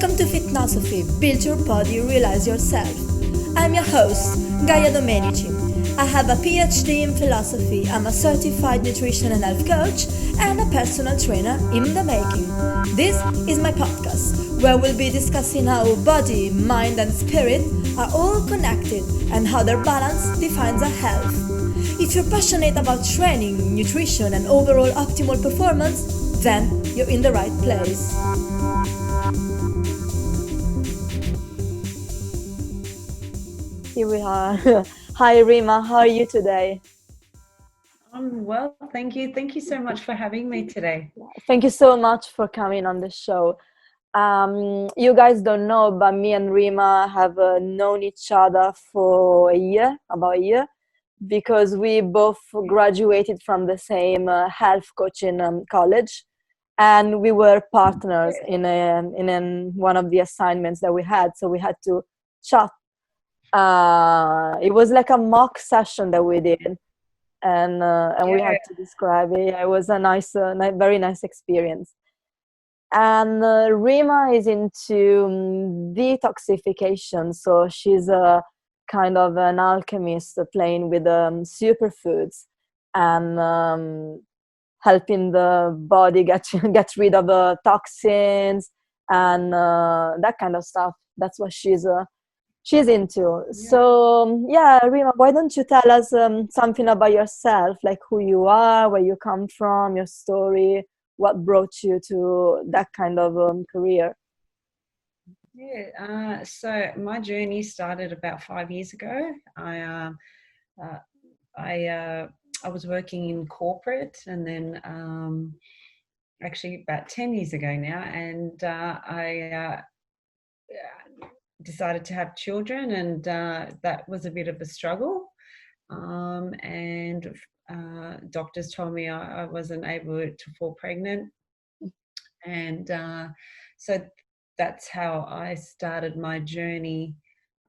Welcome to Fitnosophy, build your body, realize yourself. I'm your host, Gaia Domenici. I have a PhD in philosophy, I'm a certified nutrition and health coach, and a personal trainer in the making. This is my podcast, where we'll be discussing how body, mind, and spirit are all connected and how their balance defines our health. If you're passionate about training, nutrition, and overall optimal performance, then you're in the right place. Here we are. Hi Rima, how are you today? I'm well, thank you. Thank you so much for having me today. Thank you so much for coming on the show. You guys don't know, but me and Rima have known each other for about a year, because we both graduated from the same health coaching college, and we were partners in one of the assignments that we had. So we had to chat. It was like a mock session that we did, and we had to describe it. It was a very nice experience. And Rima is into detoxification, so she's a kind of an alchemist playing with superfoods and helping the body get rid of toxins and that kind of stuff. That's what she's into. Yeah. So Rima, why don't you tell us something about yourself, like who you are, where you come from, your story, what brought you to that kind of career? So my journey started about 5 years ago. I was working in corporate, and then actually about 10 years ago now, and I decided to have children, and that was a bit of a struggle. And doctors told me I wasn't able to fall pregnant, and so that's how I started my journey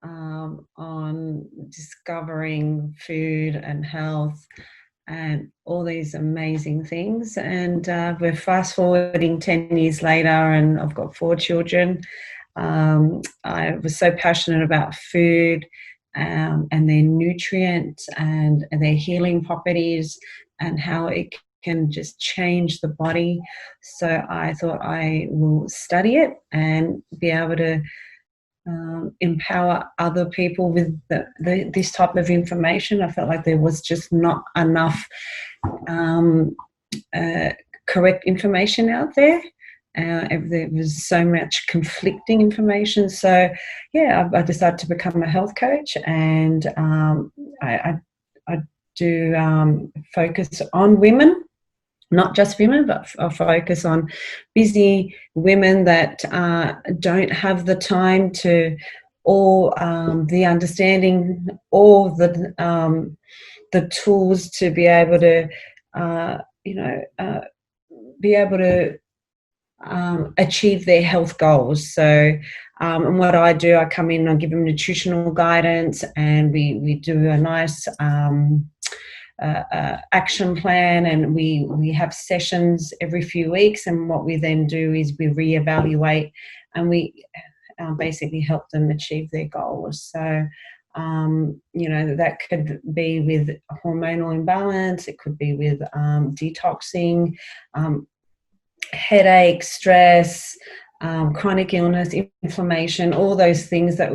on discovering food and health and all these amazing things. And we're fast forwarding 10 years later, and I've got 4 children. I was so passionate about food and their nutrients and their healing properties and how it can just change the body. So I thought I will study it and be able to empower other people with this type of information. I felt like there was just not enough correct information out there. There was so much conflicting information. So, I decided to become a health coach, and I do focus on women, not just women, but I focus on busy women that don't have the time to, or the understanding, or the tools to be able to, be able to achieve their health goals. So, and what I do, I come in and give them nutritional guidance, and we do a nice action plan, and we have sessions every few weeks. And what we then do is we reevaluate, and we basically help them achieve their goals. So, that could be with hormonal imbalance. It could be with detoxing, headache, stress, chronic illness, inflammation, all those things that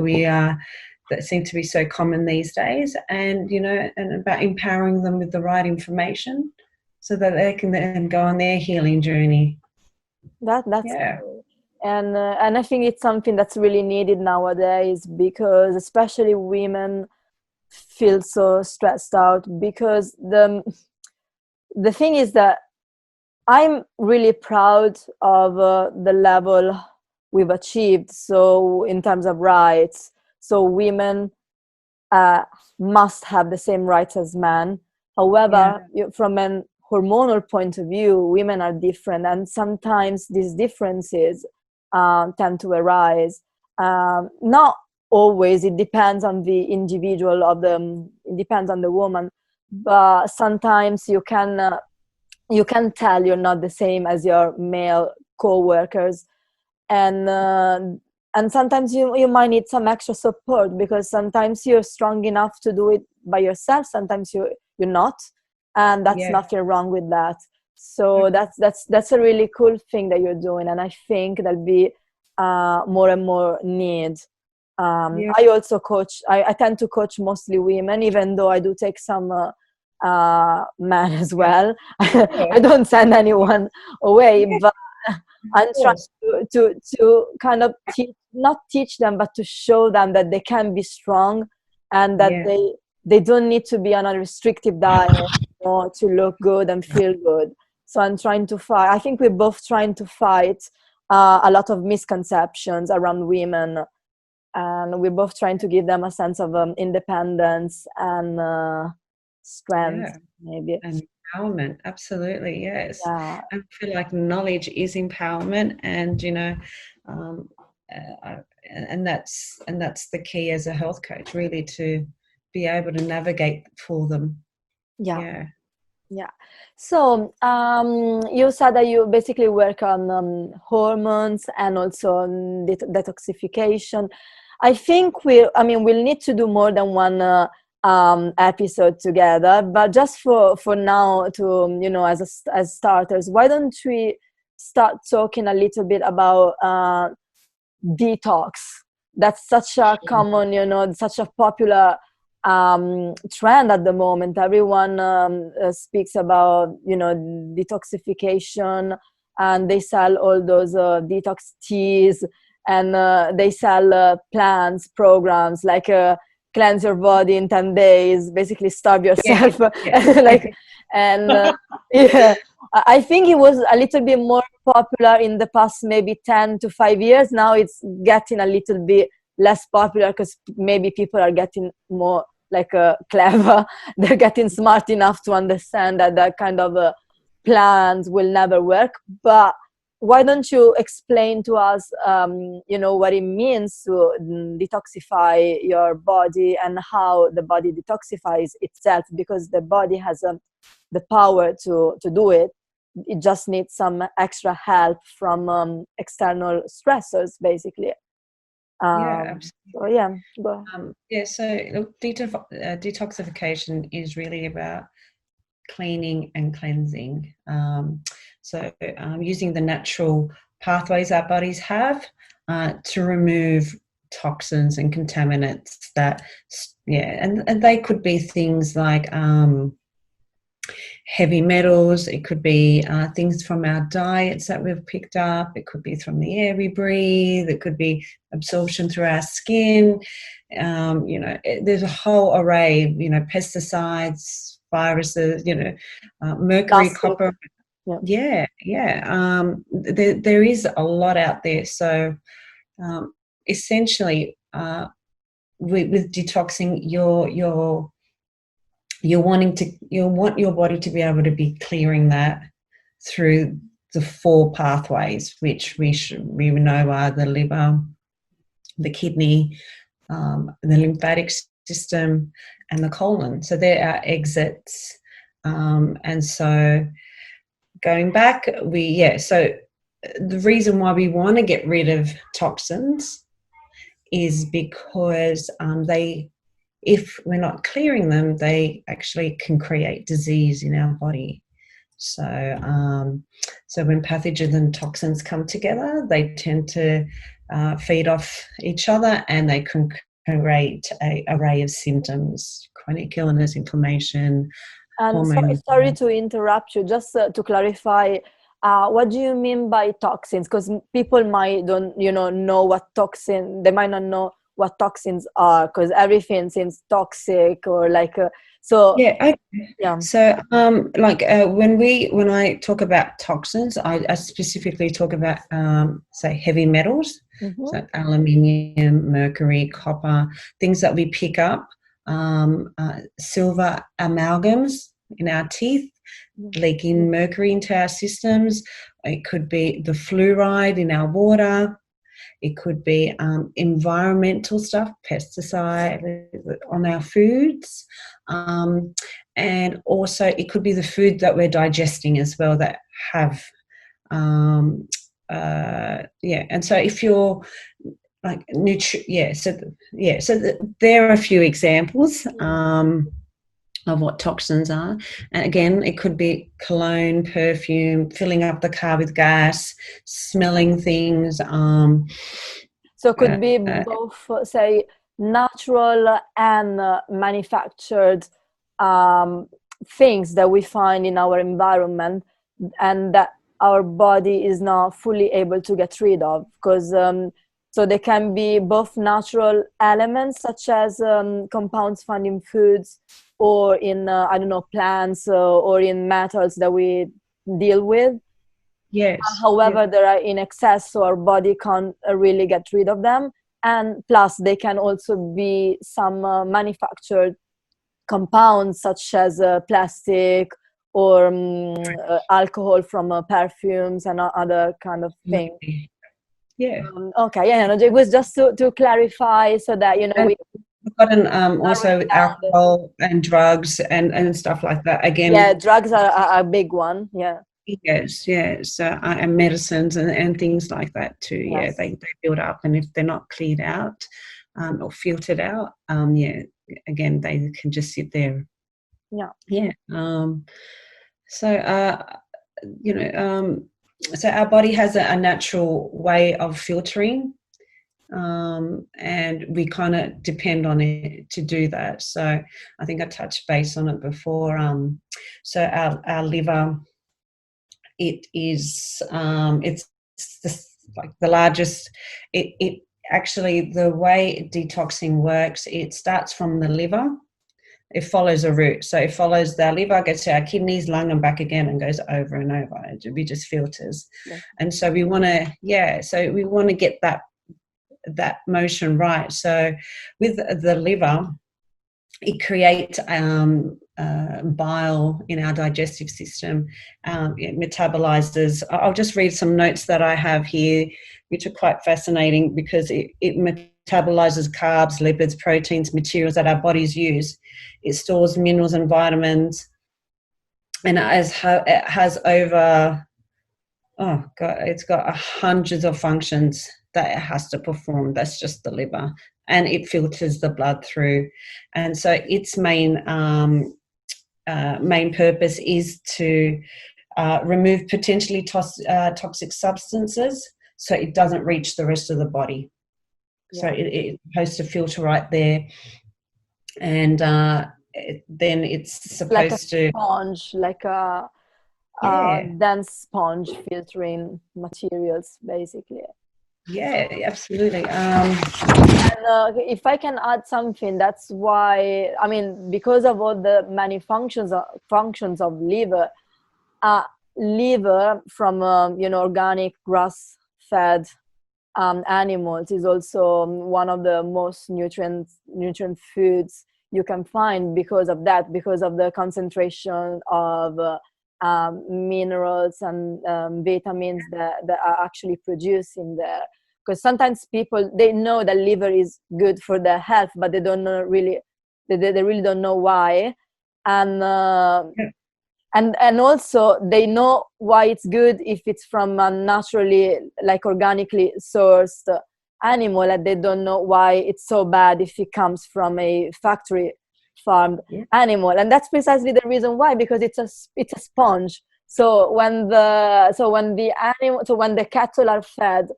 that seem to be so common these days, and and about empowering them with the right information so that they can then go on their healing journey. That's cool. And I think it's something that's really needed nowadays, because especially women feel so stressed out, because the thing is that I'm really proud of the level we've achieved. So in terms of rights, so women must have the same rights as men. However, from an hormonal point of view, women are different, and sometimes these differences tend to arise. Not always. It depends on the individual it depends on the woman, but sometimes you can tell you're not the same as your male co-workers, and and sometimes you might need some extra support, because sometimes you're strong enough to do it by yourself, sometimes you're not, and that's nothing wrong with that. So that's a really cool thing that you're doing, and I think there'll be more and more need. I also coach, I tend to coach mostly women, even though I do take some men as well. I don't send anyone away, but I'm trying to kind of not teach them, but to show them that they can be strong, and that they don't need to be on a restrictive diet, to look good and feel good. So I'm trying to fight. I think we're both trying to fight a lot of misconceptions around women, and we're both trying to give them a sense of independence and strength, maybe. And empowerment, absolutely, yes. I feel like knowledge is empowerment, and and that's the key as a health coach, really, to be able to navigate for them. So you said that you basically work on hormones and also on detoxification. I think we'll need to do more than one episode together, but just for now, to as starters, why don't we start talking a little bit about detox? That's such a common, such a popular trend at the moment. Everyone speaks about detoxification, and they sell all those detox teas, and they sell plans, programs like cleanse your body in 10 days, basically starve yourself. I think it was a little bit more popular in the past maybe 10 to 5 years. Now it's getting a little bit less popular, because maybe people are getting more clever. They're getting smart enough to understand that kind of plans will never work. But why don't you explain to us what it means to detoxify your body, and how the body detoxifies itself, because the body has the power to do it. It just needs some extra help from external stressors, basically. Absolutely. Go ahead. So look, detoxification is really about cleaning and cleansing. Using the natural pathways our bodies have to remove toxins and contaminants and they could be things like heavy metals. It could be things from our diets that we've picked up. It could be from the air we breathe. It could be absorption through our skin. There's a whole array, pesticides, viruses, mercury, copper. There is a lot out there. So essentially, with detoxing, you want your body to be able to be clearing that through the 4 pathways, which we know are the liver, the kidney, the lymphatic system, and the colon. So there are exits, and so going back, so the reason why we want to get rid of toxins is because if we're not clearing them, they actually can create disease in our body. So when pathogens and toxins come together, they tend to feed off each other, and they can create an array of symptoms: chronic illness, inflammation, and sorry to interrupt you, just to clarify, what do you mean by toxins? Because people might don't know what toxin, they might not know what toxins are, because everything seems toxic or so when I talk about toxins, I specifically talk about say heavy metals, so aluminium, mercury, copper, things that we pick up, silver amalgams in our teeth, leaking mercury into our systems. It could be the fluoride in our water. It could be environmental stuff, pesticide on our foods, and also it could be the food that we're digesting as well that have and so if you're like there are a few examples of what toxins are. And again, it could be cologne, perfume, filling up the car with gas, smelling things. So it could be both, say, natural and manufactured things that we find in our environment, and that our body is not fully able to get rid of. Because so they can be both natural elements, such as compounds found in foods, or in I don't know, plants, or in metals that we deal with. Yes. However, they are in excess, so our body can't really get rid of them. And plus, they can also be some manufactured compounds, such as plastic, or alcohol from perfumes and other kind of things. Yeah. Okay, yeah, it was just to clarify, so that, you know, we've got also alcohol and drugs and stuff like that. Again, yeah, drugs are a big one. Yeah. Yes, and medicines and things like that too. Yes. Yeah, they build up, and if they're not cleared out or filtered out, again, they can just sit there. Yeah. Yeah. So our body has a natural way of filtering, and we kind of depend on it to do that. So I think I touched base on it before. So our liver, it is it's like the largest. It actually, the way detoxing works, it starts from the liver. It follows a route. So it follows the liver, gets to our kidneys, lung, and back again, and goes over and over. It just filters. Yeah. And so we want to get that motion right. So with the liver, it creates bile in our digestive system. It metabolizes. I'll just read some notes that I have here, which are quite fascinating, because it metabolizes carbs, lipids, proteins, materials that our bodies use. It stores minerals and vitamins, and it has over, it's got hundreds of functions that it has to perform. That's just the liver. And it filters the blood through. And so its main purpose is to remove potentially toxic substances, so it doesn't reach the rest of the body. Yeah. So it's supposed to filter right there. And then it's supposed like a sponge, like a dense sponge, filtering materials, basically. Yeah, absolutely. And if I can add something, that's why, I mean, because of all the many functions of liver, liver from organic grass-fed animals is also one of the most nutrient foods you can find, because of the concentration of minerals and vitamins that are actually produced in there. Because sometimes people, they know that liver is good for their health, but they don't know really, they really don't know why. And and also they know why it's good if it's from a naturally, like organically sourced animal, and they don't know why it's so bad if it comes from a factory farmed animal. And that's precisely the reason why, because it's a sponge. So when the cattle are fed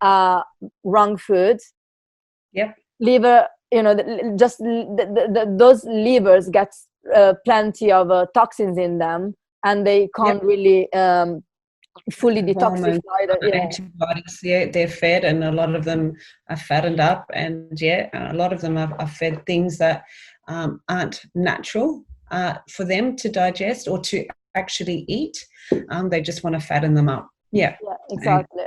wrong food, liver, those livers get plenty of toxins in them, and they can't really fully detoxify. Antibiotics, they're fed, and a lot of them are fattened up, and a lot of them are fed things that aren't natural for them to digest or to actually eat. They just want to fatten them up. Yeah, exactly.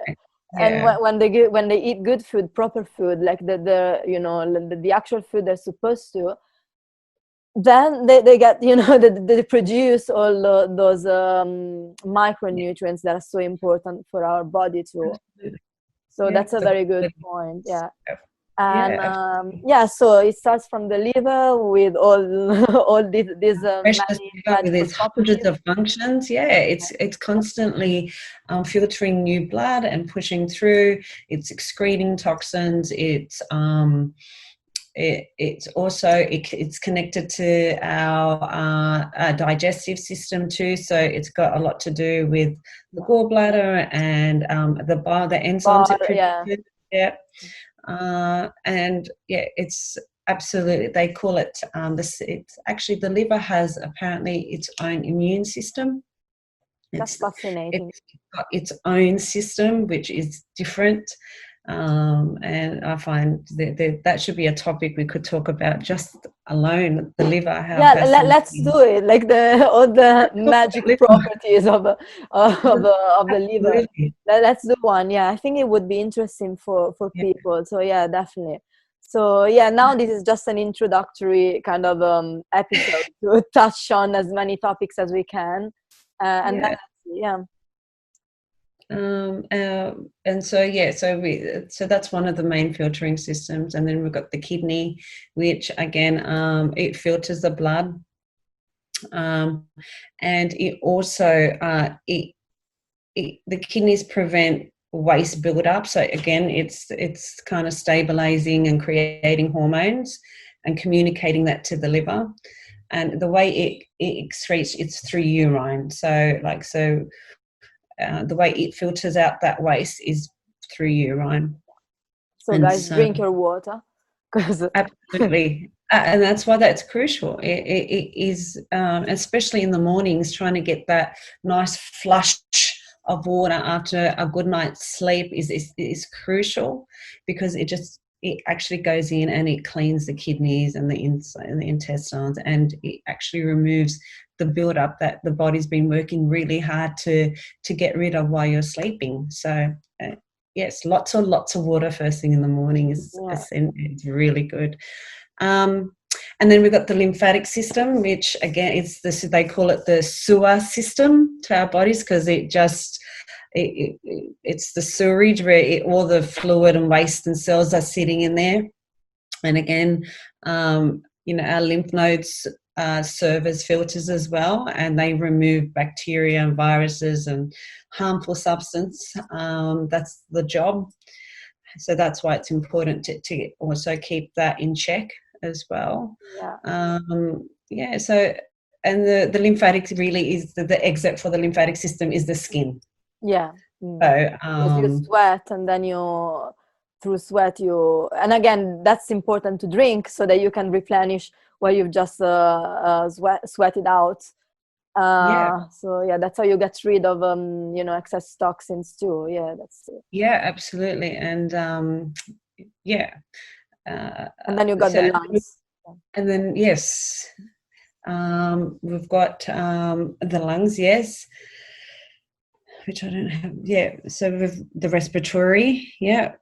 And when they eat good food, proper food, like the actual food they're supposed to, then they get, they produce all those micronutrients that are so important for our body too. So that's a very good point. Yeah. And Yeah, absolutely. yeah, so it starts from the liver with all all these Precious many liver with medical its hundreds properties. of functions. Yeah, it's constantly filtering new blood and pushing through. It's excreting toxins. It's also it's connected to our digestive system too. So it's got a lot to do with the gallbladder and the enzymes it But yeah, produces. Yeah, and yeah, it's absolutely. They call it this. It's actually the liver has apparently its own immune system. that's fascinating. It's got its own system, which is different. And I find that should be a topic we could talk about just alone, the liver, how Yeah, let's fascinating. do it. Like the all the Let's talk about magic liver. properties of the liver. Absolutely. Let's do one. Yeah, I think it would be interesting for Yeah. people. So yeah, definitely. So yeah, now this is just an introductory kind of episode to touch on as many topics as we can, and then Yeah. yeah, And so yeah, so that's one of the main filtering systems, and then we've got the kidney, which again it filters the blood, um, and it also the kidneys prevent waste buildup. So again, it's kind of stabilizing and creating hormones and communicating that to the liver. And the way it excretes, it's through urine. The way it filters out that waste is through urine. so And guys, so drink your water, because absolutely. And that's why that's crucial. It is, especially in the mornings, trying to get that nice flush of water after a good night's sleep is crucial, because it actually goes in and it cleans the kidneys and the intestines, and it actually removes the buildup that the body's been working really hard to get rid of while you're sleeping. So yes, lots of water first thing in the morning yeah, it's really good. Um, and then we've got the lymphatic system, which again, they call it the sewer system to our bodies, because it's the sewerage where all the fluid and waste and cells are sitting in there. And again, our lymph nodes serve as filters as well, and they remove bacteria and viruses and harmful substance. That's the job. So that's why it's important to also keep that in check as well. yeah, Yeah, so, and the lymphatic really is the exit for the lymphatic system is the skin. yeah. Mm. So, Because you sweat, and then you through sweat you, and again, that's important to drink so that you can replenish what you've just sweated out. yeah, So yeah, that's how you get rid of excess toxins too. Yeah, that's yeah, absolutely. And yeah. and then you got the So, lungs. and then yes, we've got the lungs, yes, which I don't have. Yeah, so with the respiratory, yeah,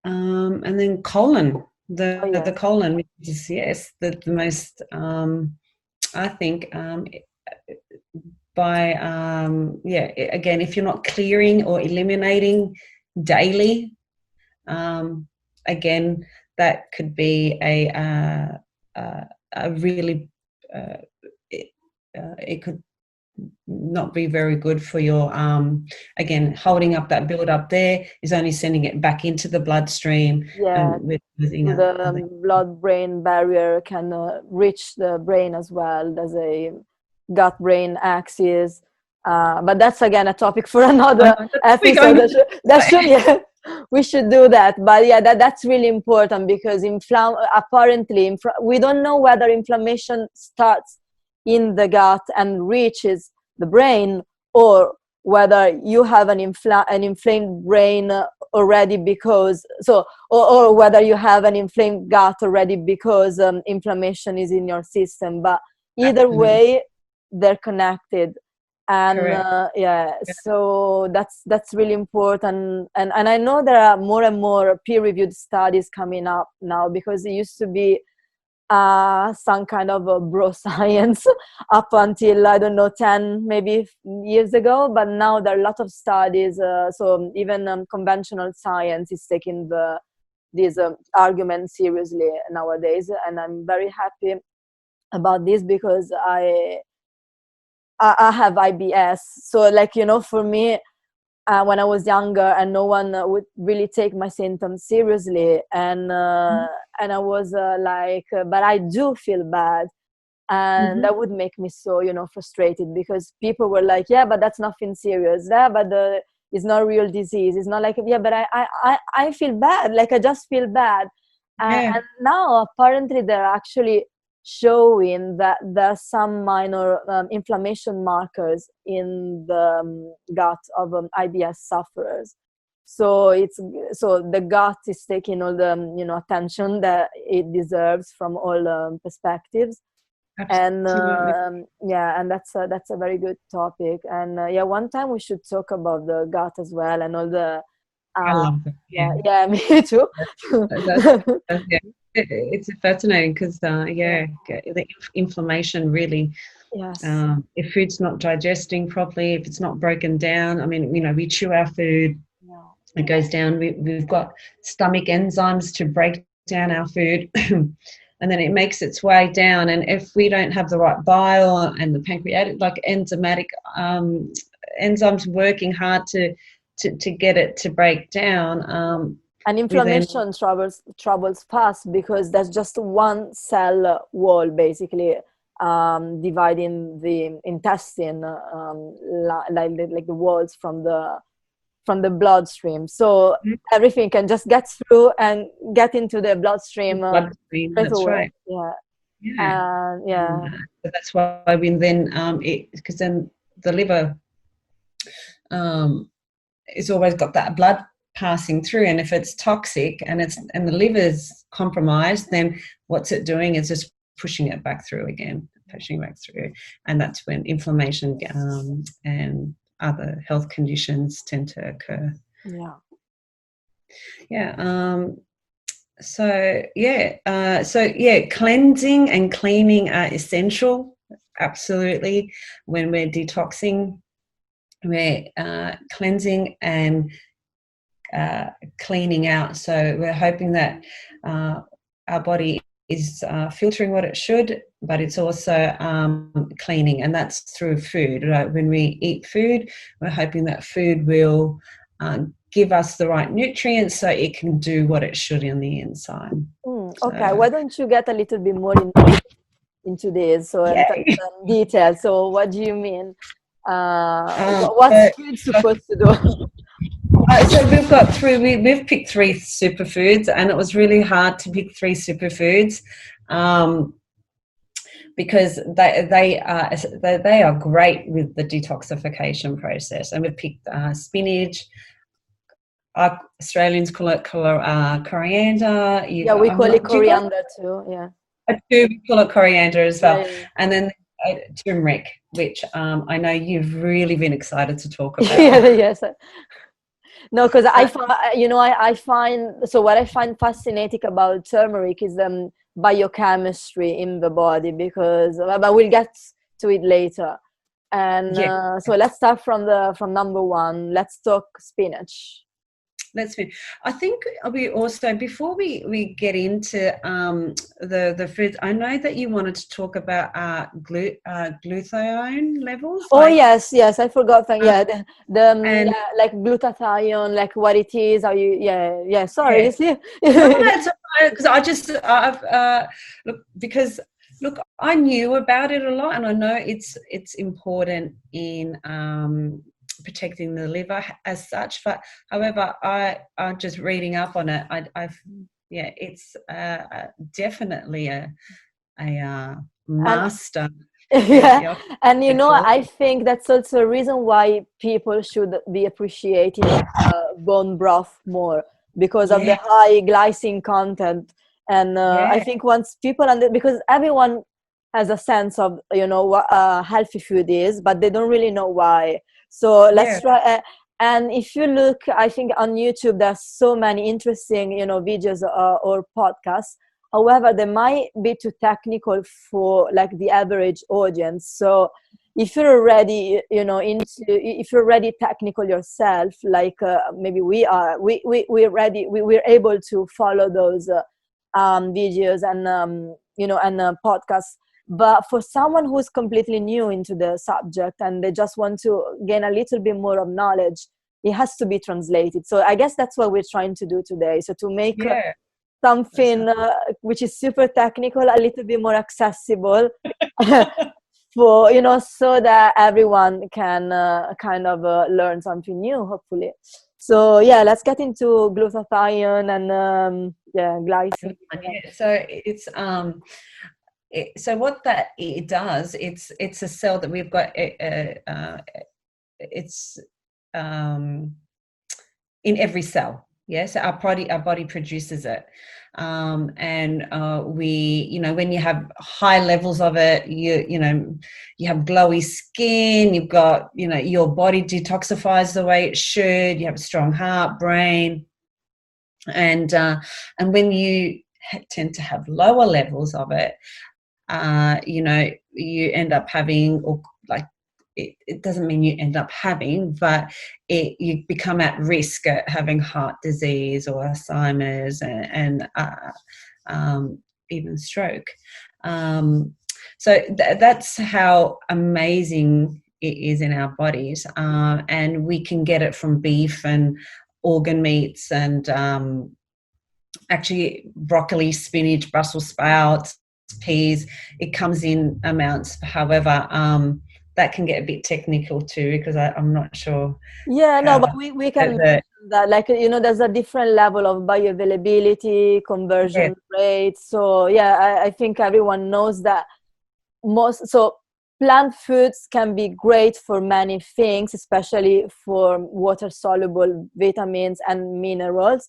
and then colon, Oh the yes, colon, which is yes, the most. I think by again, if you're not clearing or eliminating daily, again, that could be a really it could not be very good for your again, holding up that build up there is only sending it back into the bloodstream, yeah. and with Through losing the other. blood-brain barrier can reach the brain as well. There's a gut-brain axis, but that's again a topic for another We're episode. going That should yeah, we should do that. But yeah, that's really important, because apparently we don't know whether inflammation starts in the gut and reaches the brain, or whether you have an inflamed brain already, because or whether you have an inflamed gut already because inflammation is in your system. But either absolutely way, they're connected. And correct. yeah, so that's really important. And I know there are more and more peer-reviewed studies coming up now, because it used to be some kind of a bro science up until, I don't know, 10 maybe years ago. But now there are a lot of studies, so even conventional science is taking the this argument seriously nowadays, and I'm very happy about this because I have IBS. So like, you know, for me, when I was younger and no one would really take my symptoms seriously, and I was like, but I do feel bad, and that would make me so, you know, frustrated, because people were like, yeah, but that's nothing serious, yeah, but it's not a real disease, it's not like, yeah, but I feel bad, like I just feel bad. And now apparently they're actually showing that there's some minor inflammation markers in the gut of IBS sufferers. So the gut is taking all the, you know, attention that it deserves from all perspectives. Absolutely. And and that's a very good topic. And one time we should talk about the gut as well, and all the I love it. yeah, me too. Yeah. It's fascinating because the inflammation really, Yes. if food's not digesting properly, if it's not broken down, I mean, you know, we chew our food, it goes down, we've got stomach enzymes to break down our food, and then it makes its way down, and if we don't have the right bile and the pancreatic, like enzymatic enzymes working hard to get it to break down, and inflammation troubles fast, because there's just one cell wall basically dividing the intestine, like the walls from the bloodstream, so everything can just get through and get into the bloodstream, that's away. right. So that's why we then because then the liver it's always got that blood passing through, and if it's toxic and the liver's compromised, then what's it doing is just pushing it back through, and that's when inflammation and other health conditions tend to occur. Cleansing and cleaning are essential, absolutely. When we're detoxing, we're cleansing and cleaning out. So we're hoping that our body is filtering what it should, but it's also cleaning, and that's through food. Right? When we eat food, we're hoping that food will give us the right nutrients so it can do what it should on the inside. Okay, why don't you get a little bit more into this, so in detail? So what do you mean? What's food supposed to do? So we've picked 3 superfoods, and it was really hard to pick 3 superfoods because they are great with the detoxification process. And we've picked spinach. Australians call it coriander. We call it coriander too. We call it coriander as well. And then turmeric, which I know you've really been excited to talk about. Yes. No, because I find so what I find fascinating about turmeric is biochemistry in the body, because but we'll get to it later. And so let's start from number 1. Let's talk spinach. I think we also, before we get into the foods, I know that you wanted to talk about glutathione levels. Yes, I forgot. Like glutathione, like what it is. Are you? Sorry, you see. Because I knew about it a lot, and I know it's important in protecting the liver as such. But however, I'm just reading up on it. It's definitely a master. And I think that's also a reason why people should be appreciating bone broth more, because of the high glycine content. And I think once people because everyone has a sense of what healthy food is, but they don't really know why. So let's try. And if you look, I think on YouTube there's so many interesting videos or podcasts. However, they might be too technical for like the average audience. So if you're already, you know, if you're already technical yourself, like maybe we are, we're able to follow those videos and you know, and podcasts. But for someone who's completely new into the subject and they just want to gain a little bit more of knowledge, it has to be translated. So I guess that's what we're trying to do today. So to make something which is super technical a little bit more accessible for, you know, so that everyone can kind of learn something new, hopefully. So yeah, let's get into glutathione and glycine. So it's so what that it does, it's a cell that we've got. It's in every cell. Yeah, so our body produces it, and we, you know, when you have high levels of it, you know, you have glowy skin. You've got, you know, your body detoxifies the way it should. You have a strong heart, brain, and when you tend to have lower levels of it, you know, you end up having, or like, it doesn't mean you end up having, but you become at risk at having heart disease or Alzheimer's and even stroke. So that's how amazing it is in our bodies, and we can get it from beef and organ meats and actually broccoli, spinach, Brussels sprouts, peas. It comes in amounts. However, that can get a bit technical too, because I'm not sure. Yeah, no, but we can mention that, like, you know, there's a different level of bioavailability, conversion rates. So yeah, I think everyone knows that so plant foods can be great for many things, especially for water soluble vitamins and minerals,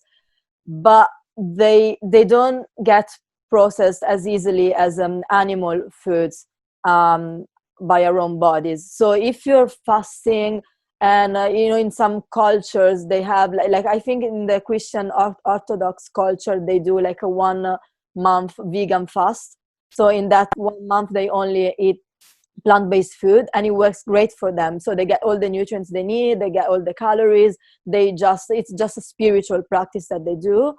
but they don't get processed as easily as animal foods by our own bodies. So if you're fasting, and you know, in some cultures they have like I think in the Christian Orthodox culture they do like a 1 month vegan fast. So in that 1 month they only eat plant-based food, and it works great for them. So they get all the nutrients they need, they get all the calories, it's just a spiritual practice that they do,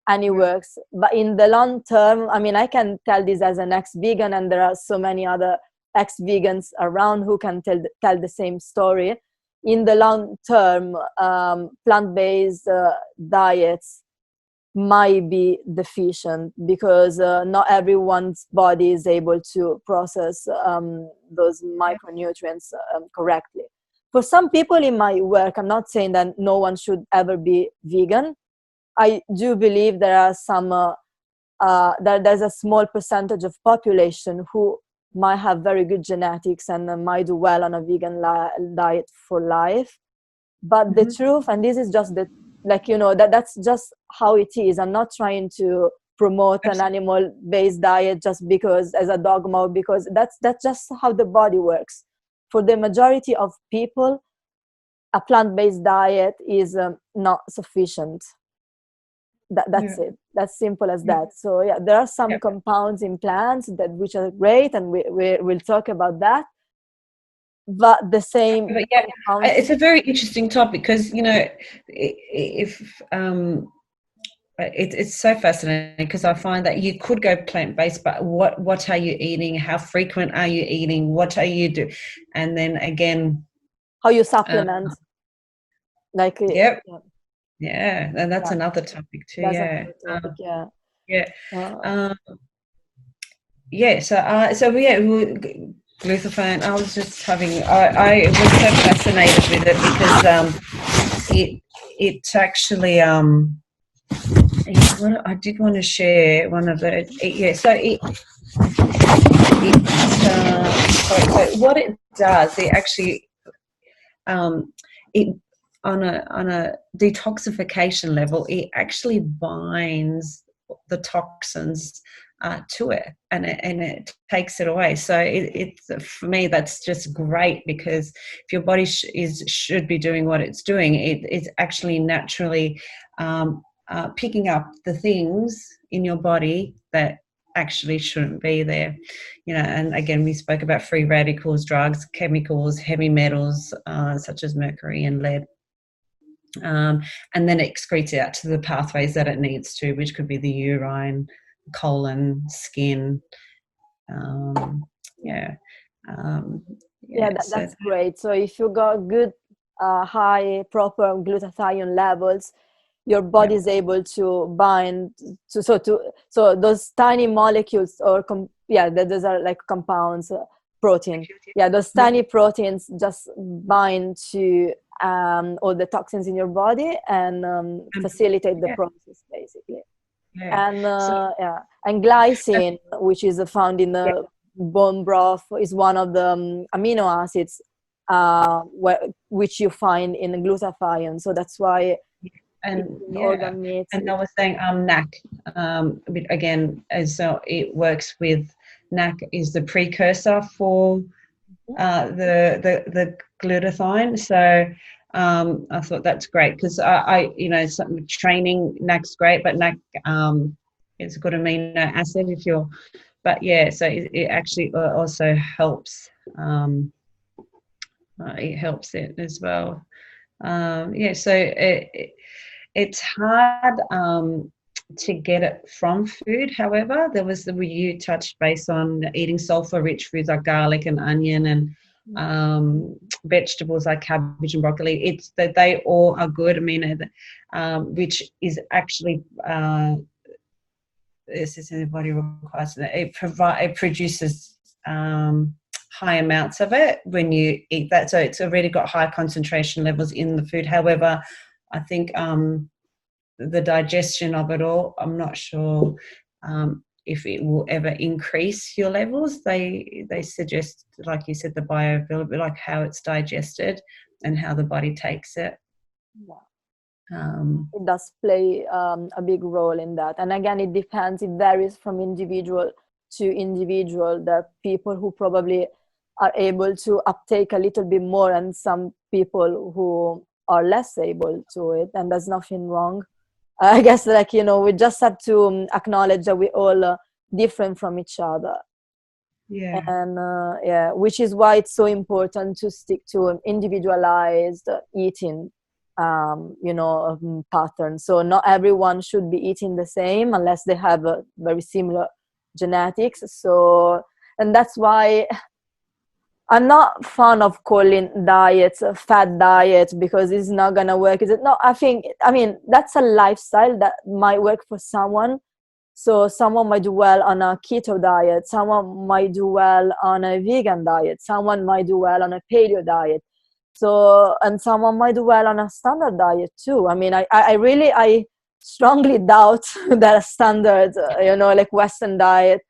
and it works. But in the long term, I mean, I can tell this as an ex-vegan, and there are so many other ex-vegans around who can tell the same story. In the long term, plant-based diets might be deficient because not everyone's body is able to process those micronutrients correctly. For some people it might work. I'm not saying that no one should ever be vegan. I do believe there are some there's a small percentage of population who might have very good genetics and might do well on a vegan diet for life. But the truth, and this is just the, like, you know, that's just how it is. I'm not trying to promote an animal-based diet just because as a dogma, because that's just how the body works. For the majority of people, a plant-based diet is not sufficient. That's it. That's simple as that. So yeah, there are some compounds in plants which are great, and we'll talk about that. But the same. But yeah, it's a very interesting topic because, you know, if it's so fascinating because I find that you could go plant-based, but what are you eating? How frequent are you eating? What are you do? And then again, how you supplement. Like yeah, and that's another topic too. That's another topic, So glutathione. I was just having. I was so fascinated with it because it actually I did want to share one of the so what it does, it actually it on a detoxification level, it actually binds the toxins to it, and it takes it away. So it's for me, that's just great, because if your body should be doing what it's doing, it's actually naturally picking up the things in your body that actually shouldn't be there. And again, we spoke about free radicals, drugs, chemicals, heavy metals, such as mercury and lead. And then it excretes out to the pathways that it needs to, which could be the urine, colon, skin. That's great. So if you got good high proper glutathione levels, your body is able to bind to so those tiny molecules those are like compounds, protein. Those tiny proteins just bind to all the toxins in your body and facilitate the process, basically. And glycine, which is found in the bone broth, is one of the amino acids which you find in glutathione. So that's why. And I was saying NAC again, as it works with NAC is the precursor for the glutathione. So I thought that's great because I training NAC's great, but NAC it's a good amino acid so it actually also helps. It helps it as well. It's hard to get it from food. However, you touched base on eating sulfur-rich foods like garlic and onion and vegetables like cabbage and broccoli. It's that they all are good amino, which is actually this is in the body requires it produces high amounts of it when you eat that. So it's already got high concentration levels in the food. However, I think the digestion of it all, I'm not sure if it will ever increase your levels. They suggest, like you said, the bioavailable, like how it's digested and how the body takes it. It does play a big role in that. And again, it depends. It varies from individual to individual. There are people who probably are able to uptake a little bit more, and some people who are less able to it, and there's nothing wrong. I guess we just have to acknowledge that we're all different from each other. And which is why it's so important to stick to individualized eating pattern. So not everyone should be eating the same unless they have a very similar genetics. So, and that's why I'm not fond of calling diets a fad diet, because it's not gonna work. Is it? No, I mean that's a lifestyle that might work for someone. So someone might do well on a keto diet, someone might do well on a vegan diet, someone might do well on a paleo diet. So, and someone might do well on a standard diet too. I mean, I strongly doubt that a standard, like Western diet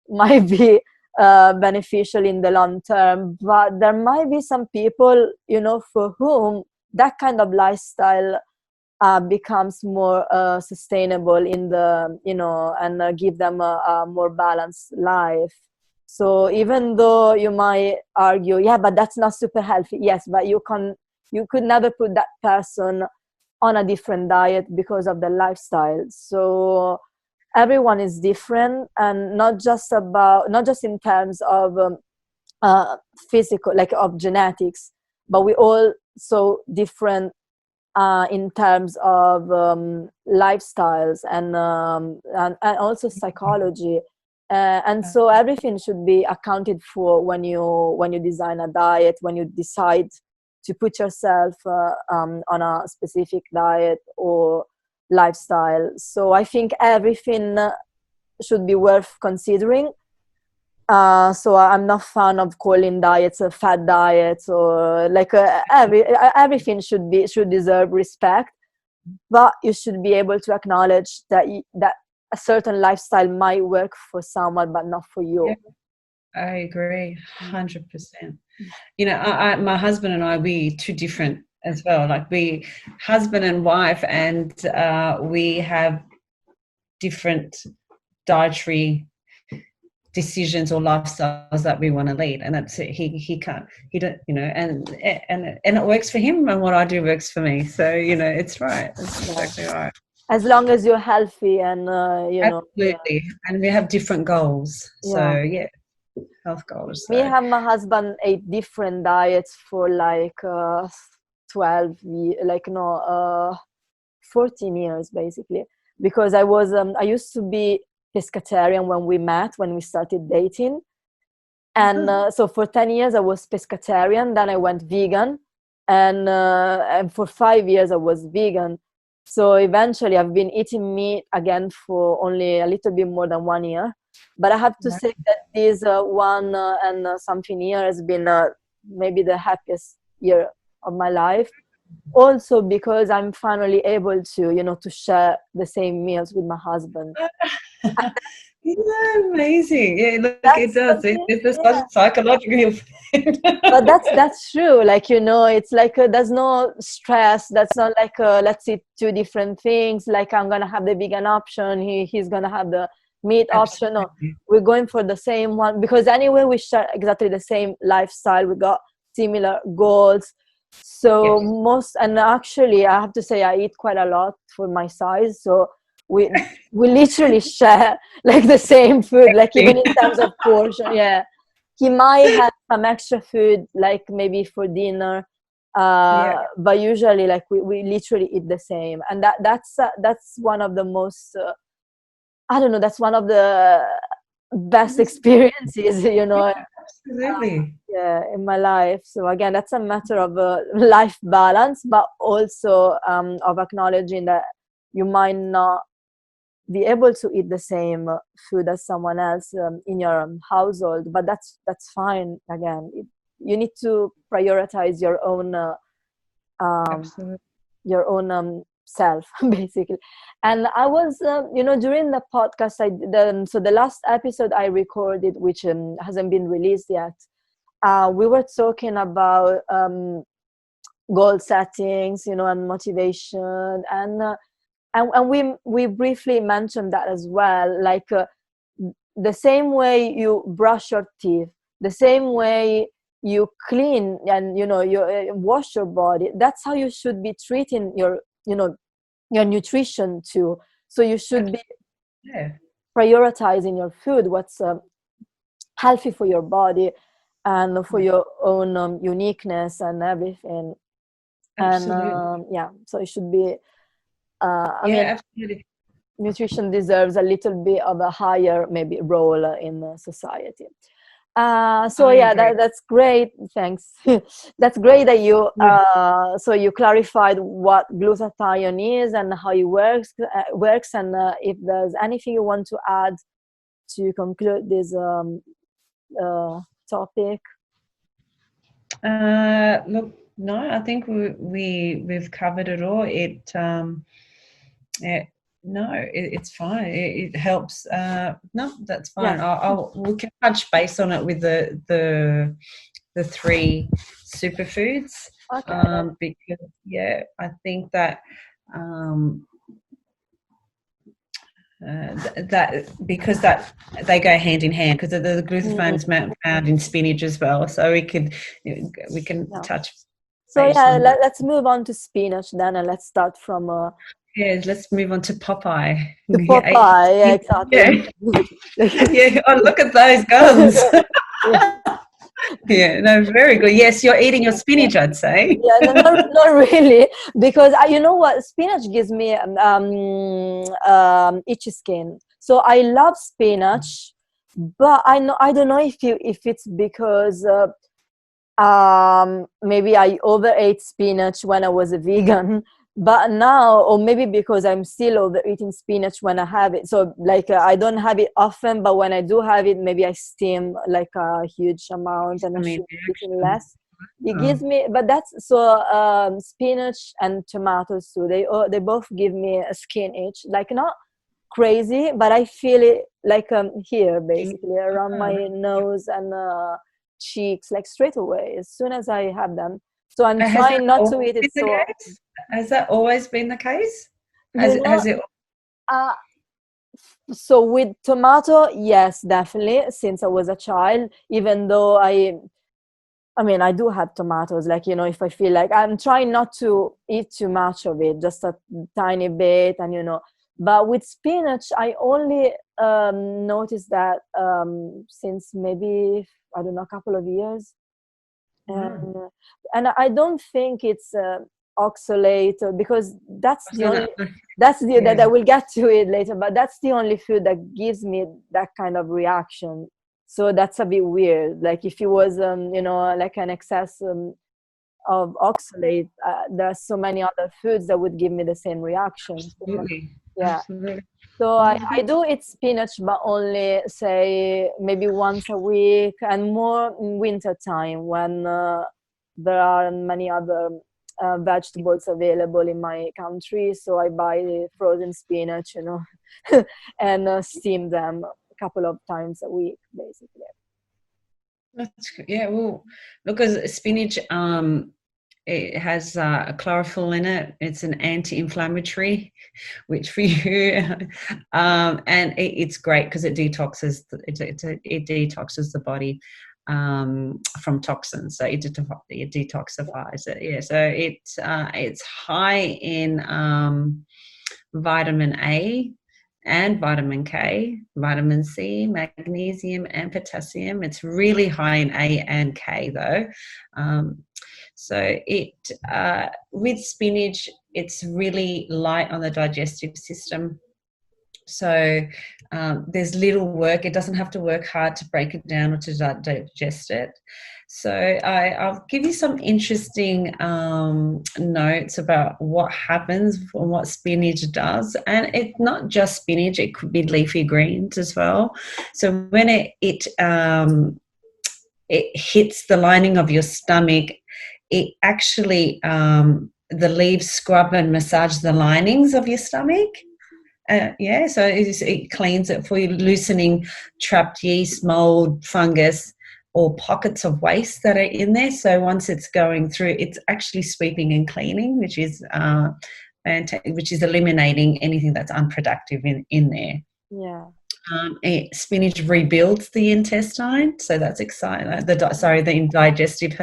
might be beneficial in the long term, but there might be some people, for whom that kind of lifestyle becomes more sustainable in the, and give them a more balanced life. So even though you might argue, but that's not super healthy. Yes, but you could never put that person on a different diet because of the lifestyle. So everyone is different, and not just in terms of physical, like of genetics, but we all so different in terms of lifestyles and also psychology. And so everything should be accounted for when you design a diet, when you decide to put yourself on a specific diet or lifestyle. So I think everything should be worth considering. So I'm not fan of calling diets a fad diets, or like everything should deserve respect, but you should be able to acknowledge that a certain lifestyle might work for someone, but not for you. I agree, 100%. My husband and I, we too different as well. Like we, husband and wife, and we have different dietary decisions or lifestyles that we want to lead, and that's it. He can't. He don't. And it works for him, and what I do works for me. So it's right. It's exactly right. as long as you're healthy and Absolutely. And we have different goals. yeah. So yeah, health goals. Me So and my husband ate different diets for like 14 years basically, because I used to be pescatarian when we started dating. And so for 10 years I was pescatarian, then I went vegan, and for 5 years I was vegan. So eventually I've been eating meat again for only a little bit more than 1 year. But I have to say that this one and something year has been maybe the happiest year of my life. Also because I'm finally able to share the same meals with my husband. isn't that amazing? Yeah, look, it That's does. something, It's yeah. a psychological effect. But that's true. Like, it's like there's no stress. That's not like let's eat two different things. Like, I'm gonna have the vegan option. He's gonna have the meat option. No, Absolutely. we're going for the same one because anyway we share exactly the same lifestyle. We got similar goals. So Yes. and actually I have to say I eat quite a lot for my size. So we we literally share like the same food, like even in terms of portion. Yeah, he might have some extra food like maybe for dinner, Yeah. but usually like we literally eat the same. And that's one of the most I don't know, that's one of the best experiences Absolutely. yeah, in my life. So again, that's a matter of life balance, but also of acknowledging that you might not be able to eat the same food as someone else in your household, but that's fine. Again, you need to prioritize um, Absolutely. your own self basically. And I was during the podcast so the last episode I recorded, which hasn't been released yet, we were talking about goal settings, and motivation, and we briefly mentioned that as well. Like the same way you brush your teeth, the same way you clean and you wash your body, that's how you should be treating your nutrition too. So you should be Yeah. prioritizing your food, what's healthy for your body and for your own uniqueness and everything. And Absolutely. yeah, so it should be I mean, Yeah, absolutely. nutrition deserves a little bit of a higher maybe role in society. So I yeah, agree. that's great. Thanks. That's great that you Yeah. so you clarified what glutathione is and how it works, and if there's anything you want to add to conclude this topic. Look, no, I think we've covered it all. Yeah, no, it's fine. It helps. No, that's Yeah. fine. We can touch base on it with the three superfoods. Okay. Because yeah, I think that um, that because that they go hand in hand, because the glutathione is found in spinach as well. So we can Yeah. touch So base yeah, on that. let's move on to spinach then, and let's start from Yeah, let's move on to Popeye. the Yeah, Popeye. Yeah, yeah, exactly. yeah. Oh, look at those guns. Yeah. Yeah, no, very good. Yes, you're eating your spinach, I'd say. Yeah, no, not really, because you know what, spinach gives me itchy skin. So I love spinach, but I don't know if it's because maybe I overate spinach when I was a vegan, but now, or maybe because I'm still overeating spinach when I have it. So like I don't have it often, but when I do have it, maybe I steam like a huge amount and I I mean, should be eating reaction. less. It Oh, gives me, but that's so spinach and tomatoes too. They both give me a skin itch, like not crazy, but I feel it like here basically around oh, my nose and cheeks, like straight away as soon as I have them. So I'm has that trying not to always eat been it the so case? Has that always been the case? you know Has it? uh, so with tomato, yes, definitely, since I was a child, even though I mean, I do have tomatoes, like, you know, if I feel like, I'm trying not to eat too much of it, just a tiny bit, and, you know, but with spinach, I only noticed that since maybe, I don't know, a couple of years. And, and I don't think it's oxalate, because that's the only, that I will get to it later, but that's the only food that gives me that kind of reaction. So that's a bit weird. Like if it was, you know, like an excess of oxalate, there's so many other foods that would give me the same reaction. Absolutely. Yeah. Absolutely. So I do eat spinach, but only, say, maybe once a week, and more in winter time when there aren't many other vegetables available in my country. So I buy frozen spinach, you know, and steam them a couple of times a week, basically. That's good. Yeah, well, because spinach, it has chlorophyll in it. It's an anti-inflammatory, which for you, and it's great because it detoxes. It detoxes the body from toxins. So it detoxifies it. Yeah. So it's high in vitamin A and vitamin K, vitamin C, magnesium, and potassium. It's really high in A and K, though. So it with spinach, it's really light on the digestive system. So there's little work. It doesn't have to work hard to break it down or to digest it. So I'll give you some interesting notes about what happens and what spinach does. And it's not just spinach, it could be leafy greens as well. So when it hits the lining of your stomach, it actually, the leaves scrub and massage the linings of your stomach. So it cleans it for you, loosening trapped yeast, mold, fungus, or pockets of waste that are in there. So once it's going through, it's actually sweeping and cleaning, which is eliminating anything that's unproductive in there. Yeah. Spinach rebuilds the intestine, so that's exciting. The digestive.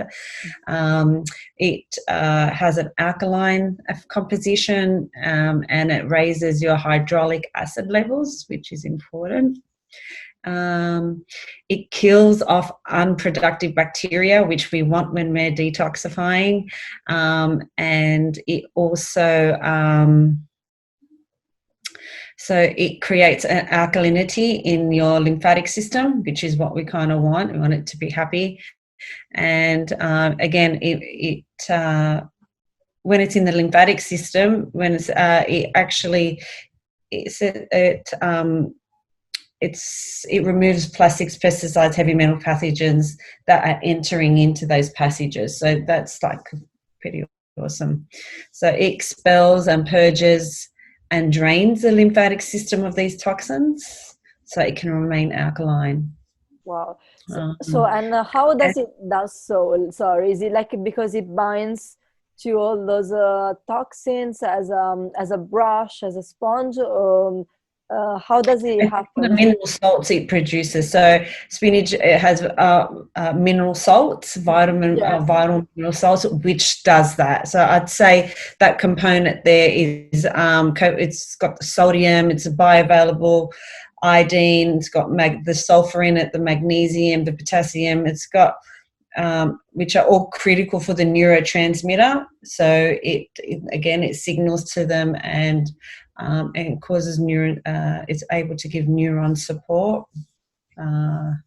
It has an alkaline composition, and it raises your hydraulic acid levels, which is important. It kills off unproductive bacteria, which we want when we're detoxifying, and it also so it creates an alkalinity in your lymphatic system, which is what we kind of want. We want it to be happy. And again, it when it's in the lymphatic system, when it's it removes plastics, pesticides, heavy metal pathogens that are entering into those passages. So that's like pretty awesome. So it expels and purges and drains the lymphatic system of these toxins, so it can remain alkaline. Wow. So and how does it does so? Sorry, is it like because it binds to all those toxins as a brush, as a sponge, or how does it happen? The mineral salts it produces. So spinach has mineral salts, vital mineral salts, which does that. So I'd say that component there is it's got the sodium, it's a bioavailable iodine, it's got the sulfur in it, the magnesium, the potassium. It's got which are all critical for the neurotransmitter. So it signals to them and it causes it's able to give neuron support. And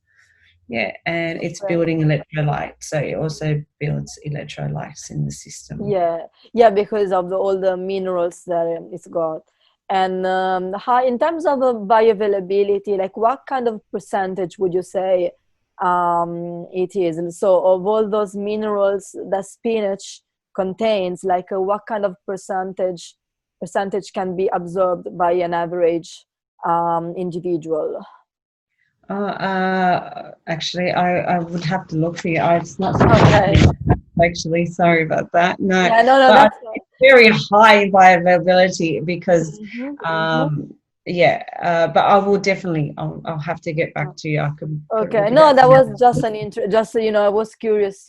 it's building electrolytes. So it also builds electrolytes in the system. Yeah, because of all the minerals that it's got. And how, in terms of bioavailability, like what kind of percentage would you say it is? And so of all those minerals that spinach contains, like what kind of percentage can be absorbed by an average individual? Actually, I would have to look for you. It's not actually, sorry about that. No, that's it's very high bioavailability because but I will definitely, I'll have to get back to you. I can Okay, look it no, up that now. was just just I was curious,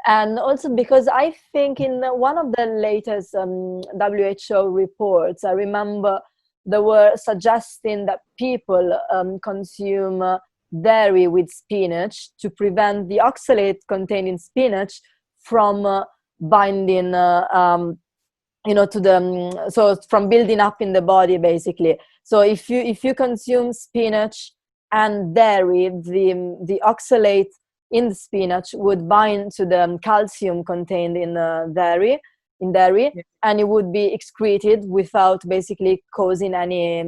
and also because I think in one of the latest WHO reports, I remember they were suggesting that people consume dairy with spinach to prevent the oxalate contained in spinach from binding, to the so from building up in the body, basically. So if you consume spinach and dairy, the oxalate in the spinach would bind to the calcium contained in dairy, Yeah. and it would be excreted without basically causing any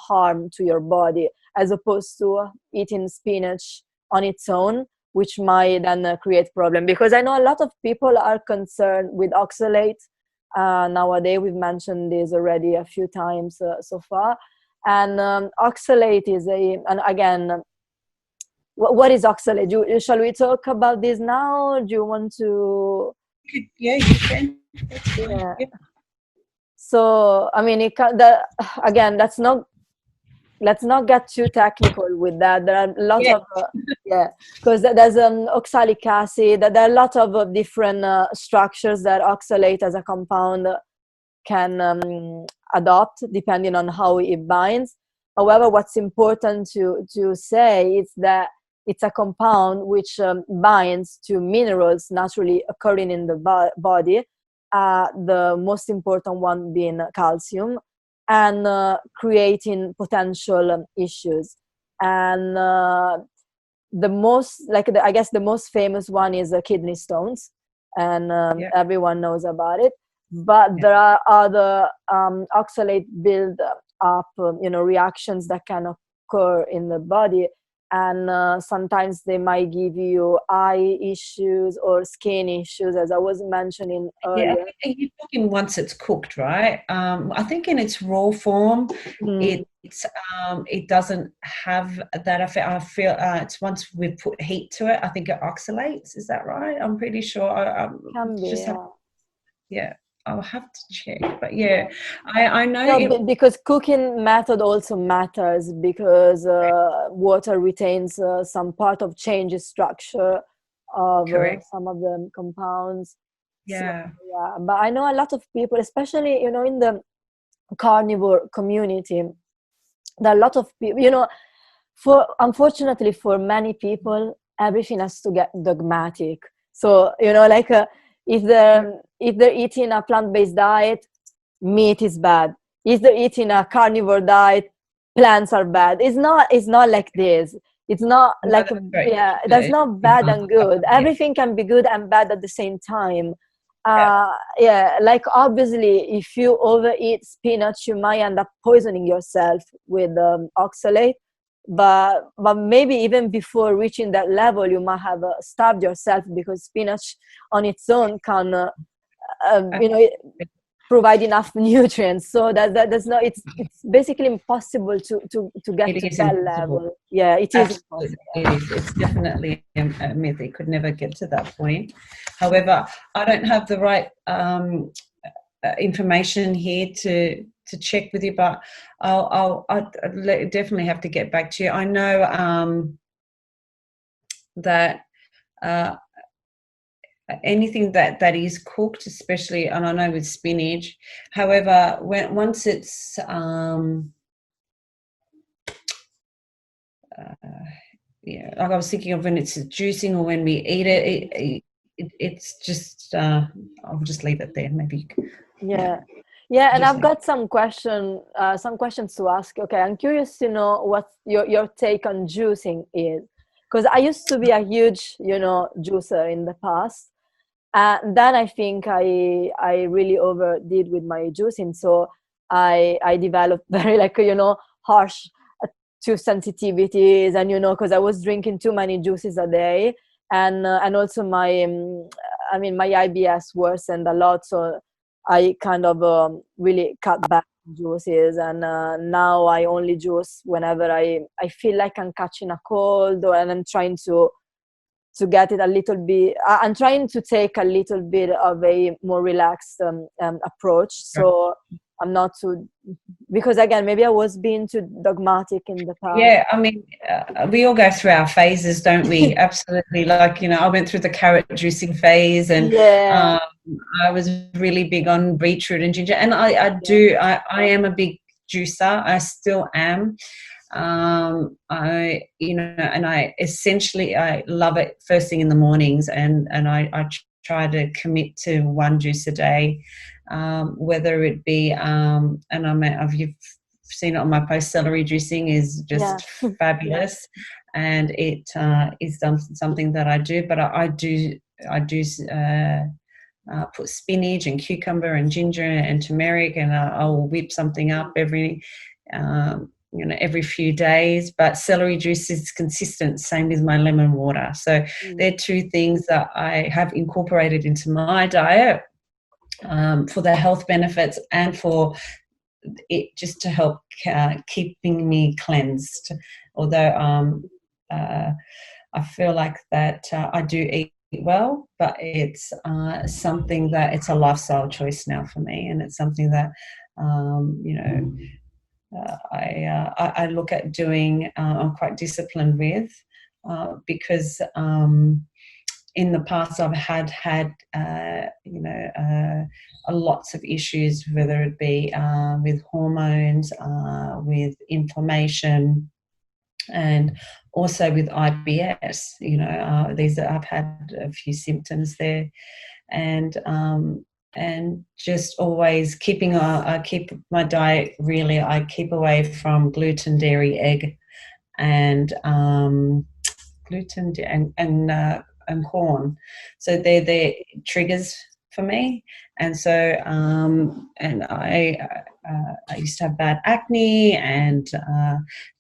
harm to your body, as opposed to eating spinach on its own, which might then create problem. Because I know a lot of people are concerned with oxalate nowadays. We've mentioned this already a few times so far. And oxalate is and again, what is oxalate? Shall we talk about this now? Do you want to? Yeah, you can. That's fine. Yeah. Yeah. So I mean, again, let's not get too technical with that. There are a lot of because there's oxalic acid. There are a lot of different structures that oxalate as a compound can adopt depending on how it binds. However, what's important to say is that it's a compound which binds to minerals naturally occurring in the body, the most important one being calcium, and creating potential issues. And the most, I guess the most famous one is kidney stones, and everyone knows about it. But there are other oxalate build up, reactions that can occur in the body, and sometimes they might give you eye issues or skin issues, as I was mentioning earlier. Yeah, you're talking once it's cooked, right? I think in its raw form, it doesn't have that effect. I feel it's once we've put heat to it, I think it oxalates. Is that right? I'm pretty sure. Can be, yeah. I'll have to check, but I know. No, because cooking method also matters, because water retains some part of change structure of some of the compounds. Yeah. So, but I know a lot of people, especially in the carnivore community, there are a lot of people. Unfortunately for many people, everything has to get dogmatic. So if they're eating a plant-based diet, meat is bad. If they're eating a carnivore diet, plants are bad. It's not like this. It's not like that's not bad and good. Everything can be good and bad at the same time. Like obviously, if you overeat spinach, you might end up poisoning yourself with oxalate. But maybe even before reaching that level, you might have starved yourself, because spinach on its own can provide enough nutrients. So that's not, it's basically impossible to get to that level. Yeah, it is impossible. It is. It's definitely a myth. It could never get to that point. However, I don't have the right information here to check with you, but I'll definitely have to get back to you. I know that anything that is cooked, especially, and I know with spinach, however, once it's like I was thinking of when it's juicing or when we eat it, it's just I'll just leave it there, maybe. And I've got some questions to ask. Okay, I'm curious to know what your take on juicing is, because I used to be a huge juicer in the past. Then I think I really overdid with my juicing, so I developed very harsh to sensitivities, and because I was drinking too many juices a day, and also my IBS worsened a lot, so I kind of really cut back juices, and now I only juice whenever I feel like I'm catching a cold, and I'm trying to get it a little bit. I'm trying to take a little bit of a more relaxed approach. So I'm not too, because again, maybe I was being too dogmatic in the past. Yeah, I mean, we all go through our phases, don't we? Absolutely. Like, I went through the carrot juicing phase, and Yeah. I was really big on beetroot and ginger. And I am a big juicer. I still am. And I love it first thing in the mornings, and I try to commit to one juice a day, whether it be, you've seen it on my post, celery juicing is just fabulous, and it is something that I do. But I do put spinach and cucumber and ginger and turmeric, and I'll whip something up every few days. But celery juice is consistent, same with my lemon water. So they're two things that I have incorporated into my diet for the health benefits, and for it just to help keeping me cleansed. Although I feel like that I do eat well, but it's something that it's a lifestyle choice now for me, and it's something that I look at doing. I'm quite disciplined with, because in the past I've had lots of issues, whether it be with hormones, with inflammation, and also with IBS. I've had a few symptoms there, and just always keeping I keep my diet really. I keep away from gluten, dairy, egg, and gluten and corn. So they're triggers for me. And so and I used to have bad acne, and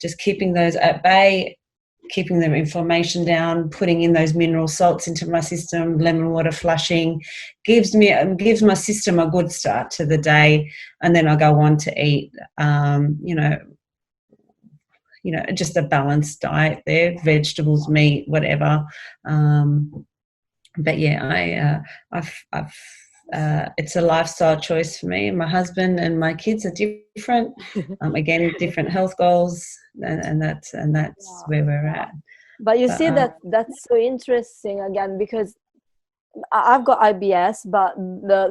just keeping those at bay, keeping the inflammation down, putting in those mineral salts into my system, lemon water flushing, gives my system a good start to the day. And then I go on to eat just a balanced diet there, vegetables, meat, whatever. But yeah, it's a lifestyle choice for me. My husband and my kids are different. Again, different health goals, and that's where we're at. But you see, that's so interesting again, because I've got IBS, but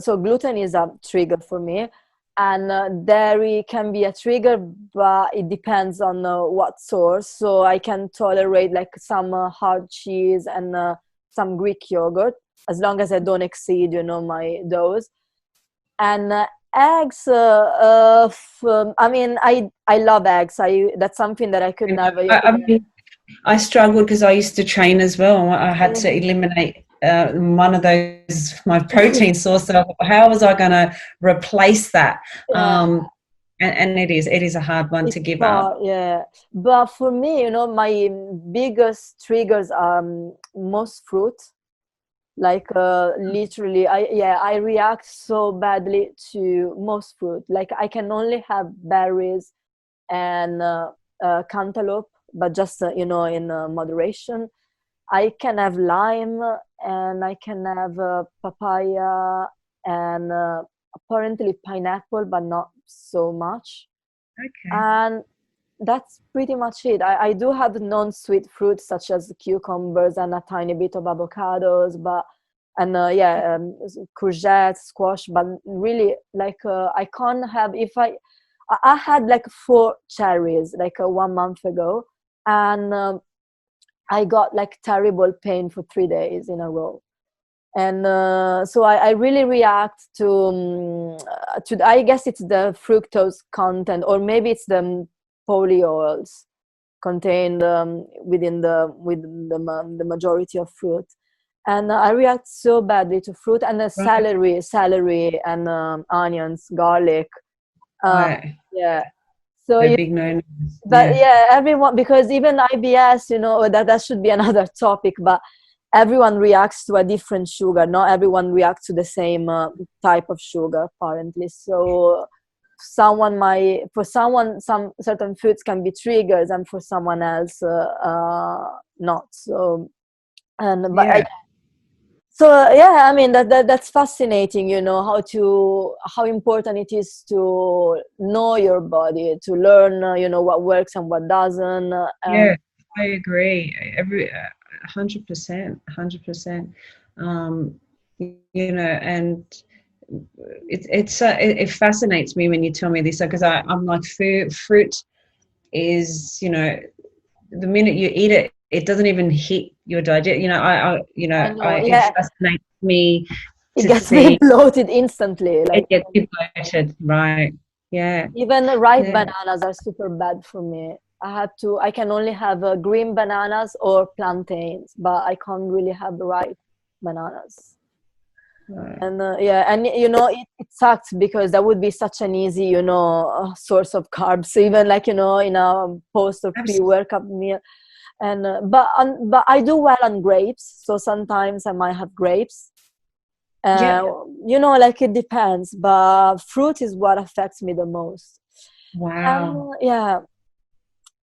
so gluten is a trigger for me, and dairy can be a trigger, but it depends on what source. So I can tolerate like some hard cheese and some Greek yogurt, as long as I don't exceed, my dose. And eggs, I mean, I love eggs. That's something that I could never. I struggled because I used to train as well. I had to eliminate one of those, my protein source. So how was I going to replace that? And it is a hard one to give up. Yeah, but for me, my biggest triggers are most fruit. Like literally, I react so badly to most fruit. Like I can only have berries and cantaloupe, but just in moderation. I can have lime, and I can have papaya, and apparently pineapple, but not so much. Okay. And that's pretty much it. I do have non-sweet fruits such as cucumbers and a tiny bit of avocados, and courgette, squash, but really like I can't have. If I had like 4 cherries like 1 month ago, and I got like terrible pain for 3 days in a row. And so I really react to I guess it's the fructose content, or maybe it's the polyols contained within the majority of fruit. And I react so badly to fruit, and celery and onions, garlic. Right. Yeah. So big no. But everyone, because even IBS, that should be another topic, but everyone reacts to a different sugar. Not everyone reacts to the same type of sugar, apparently. So some certain foods can be triggers, and for someone else not. So, So yeah, I mean that's fascinating, you know, how important it is to know your body, to learn, you know, what works and what doesn't. And Yeah, I agree. 100%, 100%. You know, and it fascinates me when you tell me this, because I'm like, fruit is, you know, the minute you eat it, it doesn't even hit your digest. You know, I know, it yeah, fascinates me it to gets me see bloated instantly. it Like gets you bloated, right? Yeah, even ripe yeah. bananas are super bad for me. I can only have green bananas or plantains, but I can't really have ripe bananas. Right. And yeah, and you know, it sucks because that would be such an easy, you know, source of carbs. So even like, you know, in a post or Absolutely. pre-workout meal. And but I do well on grapes, so sometimes I might have grapes. Yeah. You know, like it depends, but fruit is what affects me the most. Wow. Yeah,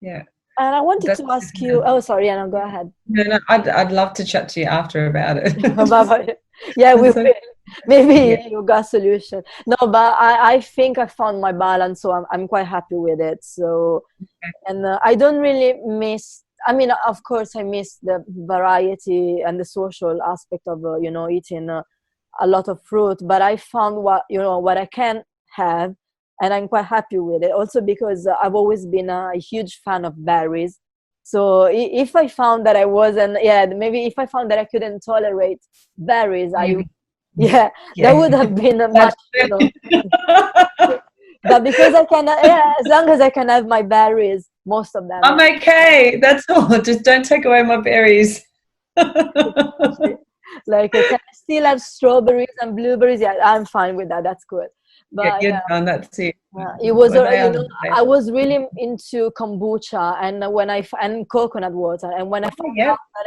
Yeah. and I wanted That's to ask you. Oh, sorry, Anna, go ahead. no, no. I'd love to chat to you after about it. Yeah, we That's so, will. Maybe yeah. you got a solution. No, but I think I found my balance, so I'm quite happy with it. So, and I don't really miss. I mean, of course, I miss the variety and the social aspect of you know, eating a lot of fruit. But I found what, you know, what I can have, and I'm quite happy with it. Also because I've always been a huge fan of berries. So if I found that I wasn't, yeah, maybe if I found that I couldn't tolerate berries, You, yeah, that yeah. would have been a That's much, you know. But because I can, yeah, as long as I can have my berries, most of them, I'm okay. That's all. Just don't take away my berries. like can I still have strawberries and blueberries? Yeah, I'm fine with that. That's good. Yeah, But you're done. That's it. it was, Well, they you are know, lovely. I was really into kombucha and and coconut water, and when I Oh, found yeah. out that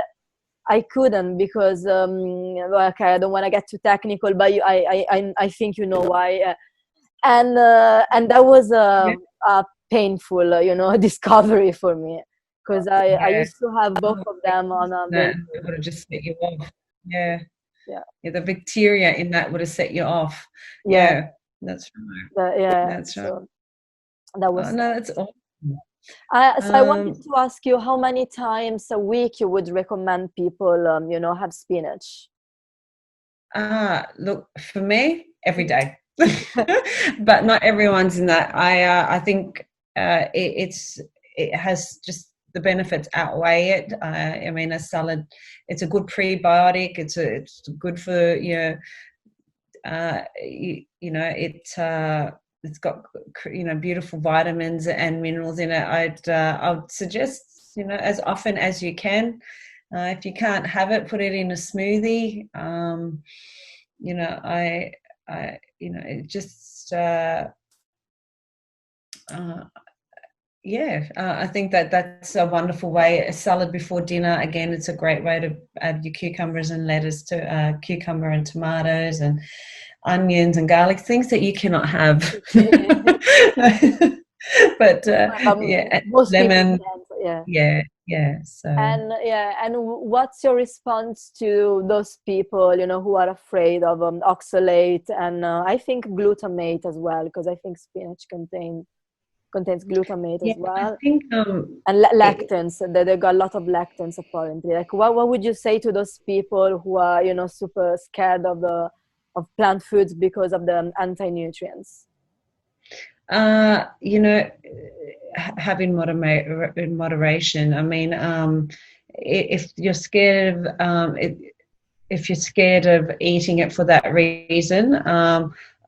I couldn't because okay, I don't want to get too technical, but I think you know why. And that was Yeah. a painful, you know, discovery for me because I Yeah. used to have both Oh, of them on a that daily would have basis. just set you off. Yeah. Yeah, Yeah. The bacteria in that would have set you off. yeah, Yeah. That's right. yeah. That's right. So that Oh, was. no, that's awesome. So I wanted Um, to ask you how many times a week you would recommend people, you know, have spinach. Look, for me, every day, but not everyone's in that. I think it has just the benefits outweigh it. I mean, a salad, it's a good prebiotic. It's good for you know it's got beautiful vitamins and minerals in it. I would suggest, you know, as often as you can. If you can't have it, put it in a smoothie. You know, you know, it just, uh, yeah, I think that's a wonderful way. A salad before dinner, again, it's a great way to add your cucumbers and lettuce to cucumber and tomatoes and onions and garlic, things that you cannot have. But yeah, and Most people lemon, can't. Yeah. yeah, yeah. So And yeah, and what's your response to those people, you know, who are afraid of oxalate and I think glutamate as well, because I think spinach contains glutamate yeah, as I well, think and it, lactans. They got a lot of lactans apparently. Like, what would you say to those people who are, you know, super scared of plant foods because of the anti-nutrients? You know, have in moderation. I mean, if you're scared of if you're scared of eating it for that reason,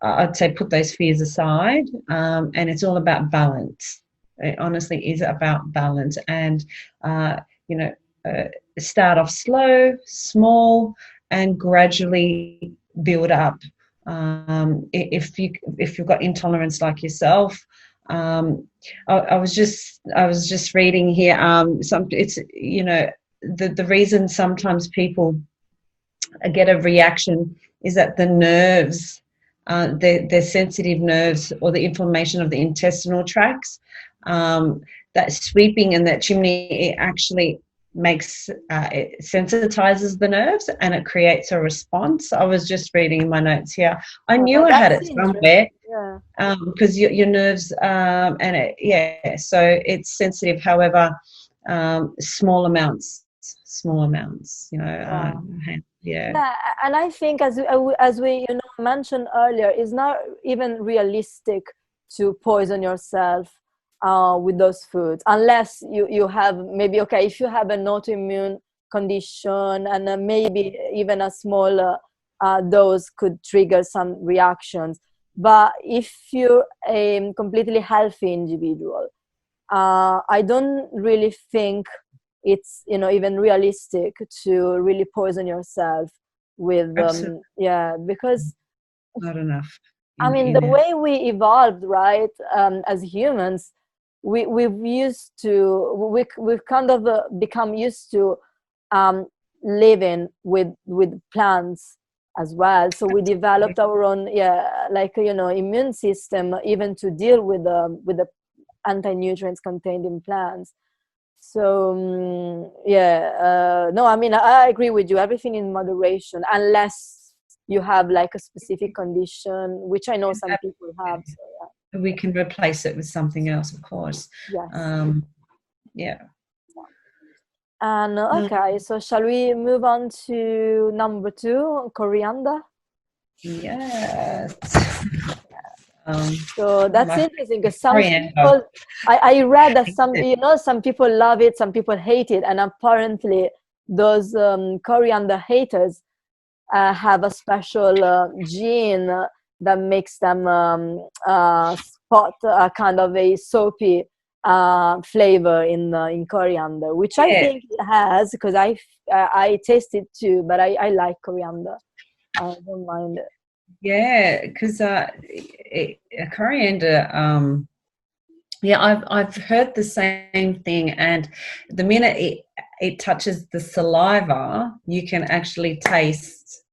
I'd say put those fears aside, and it's all about balance. It honestly is about balance, and you know, uh, start off slow, small, and gradually build up. If you've got intolerance like yourself, I was just reading here. Some it's you know the reason sometimes people get a reaction is that the nerves, their sensitive nerves or the inflammation of the intestinal tracts, that sweeping and that chimney, it actually makes it sensitizes the nerves and it creates a response. I was just reading in my notes here. I knew I had it somewhere. Yeah. Because your nerves and so it's sensitive. However, small amounts, Yeah, and I think as we mentioned earlier, it's not even realistic to poison yourself with those foods unless you have maybe, okay, if you have an autoimmune condition and maybe even a small dose could trigger some reactions. But if you're a completely healthy individual, I don't really think it's even realistic to really poison yourself with because not enough. I mean, the way we evolved, right, as humans, we've kind of become used to living with plants as well. So we developed our own immune system even to deal with the anti-nutrients contained in plants. So no, I mean, I agree with you, everything in moderation, unless you have like a specific condition, which I know some people have. So, we can replace it with something else, of course. Yes. And okay, so shall we move on to number 2, coriander? Yes. So that's interesting because some people, I read that some people love it, some people hate it, and apparently those coriander haters have a special gene that makes them spot a kind of a soapy flavor in coriander, which I think it has, because I taste it too, but I like coriander. I don't mind it. Yeah, because coriander, I've heard the same thing, and the minute it touches the saliva, you can actually taste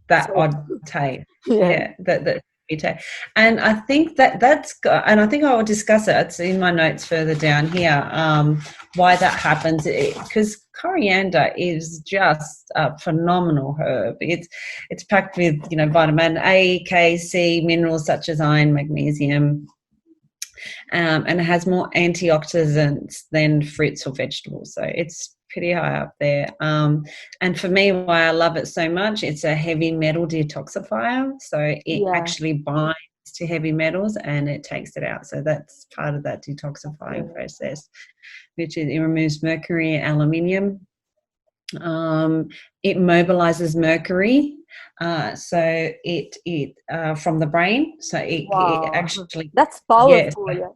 that odd taste. That and I think and I think I will discuss it. It's in my notes further down here. Why that happens, because coriander is just a phenomenal herb. It's packed with vitamin A, K, C, minerals such as iron, magnesium. And it has more antioxidants than fruits or vegetables, so it's pretty high up there. And for me, why I love it so much, it's a heavy metal detoxifier, so it actually binds to heavy metals and it takes it out. So that's part of that detoxifying process, which is it removes mercury and aluminium. It mobilizes mercury, so it from the brain. So it actually, that's powerful.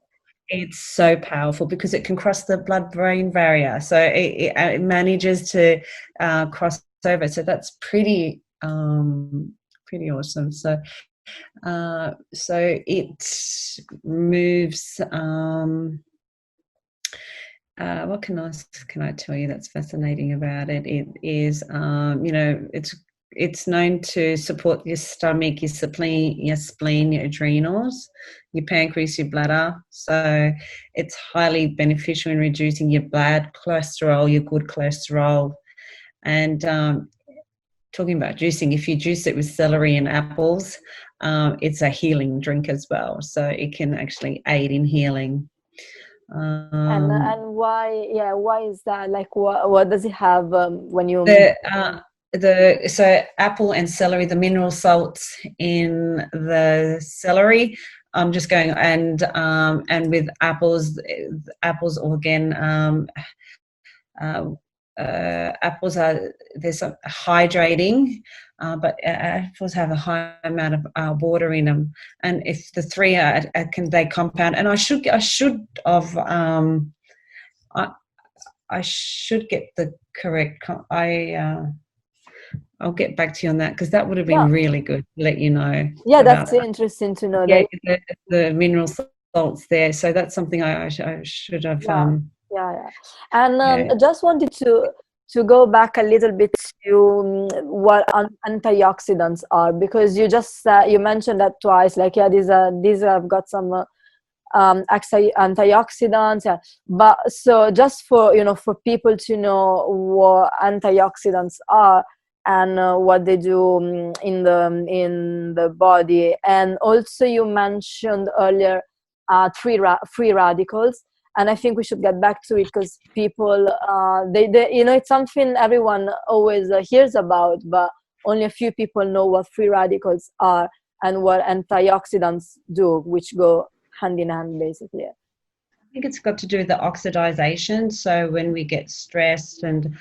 It's so powerful because it can cross the blood-brain barrier. So it manages to cross over. So that's pretty awesome. So it moves. What can I tell you that's fascinating about it? It is, it's known to support your stomach, your spleen, your adrenals, your pancreas, your bladder. So it's highly beneficial in reducing your bad cholesterol, your good cholesterol. And talking about juicing, if you juice it with celery and apples, it's a healing drink as well. So it can actually aid in healing. And why is that? Like, what does it have when you so apple and celery, the mineral salts in the celery, I'm just going, and with apples or again, apples there's some hydrating, but apples have a high amount of water in them, and if the three they compound. And I should have I should get the correct. I'll get back to you on that, because that would have been really good to let you know. Yeah, that's interesting to know. The mineral salts there. So that's something I should have. And I just wanted to go back a little bit to what antioxidants are, because you just you mentioned that twice. Like, these have got some antioxidants. But so just for, you know, for people to know what antioxidants are and what they do in the body. And also you mentioned earlier free radicals, and I think we should get back to it because people they you know, it's something everyone always hears about, but only a few people know what free radicals are and what antioxidants do, which go hand in hand basically. I think it's got to do with the oxidization. So when we get stressed and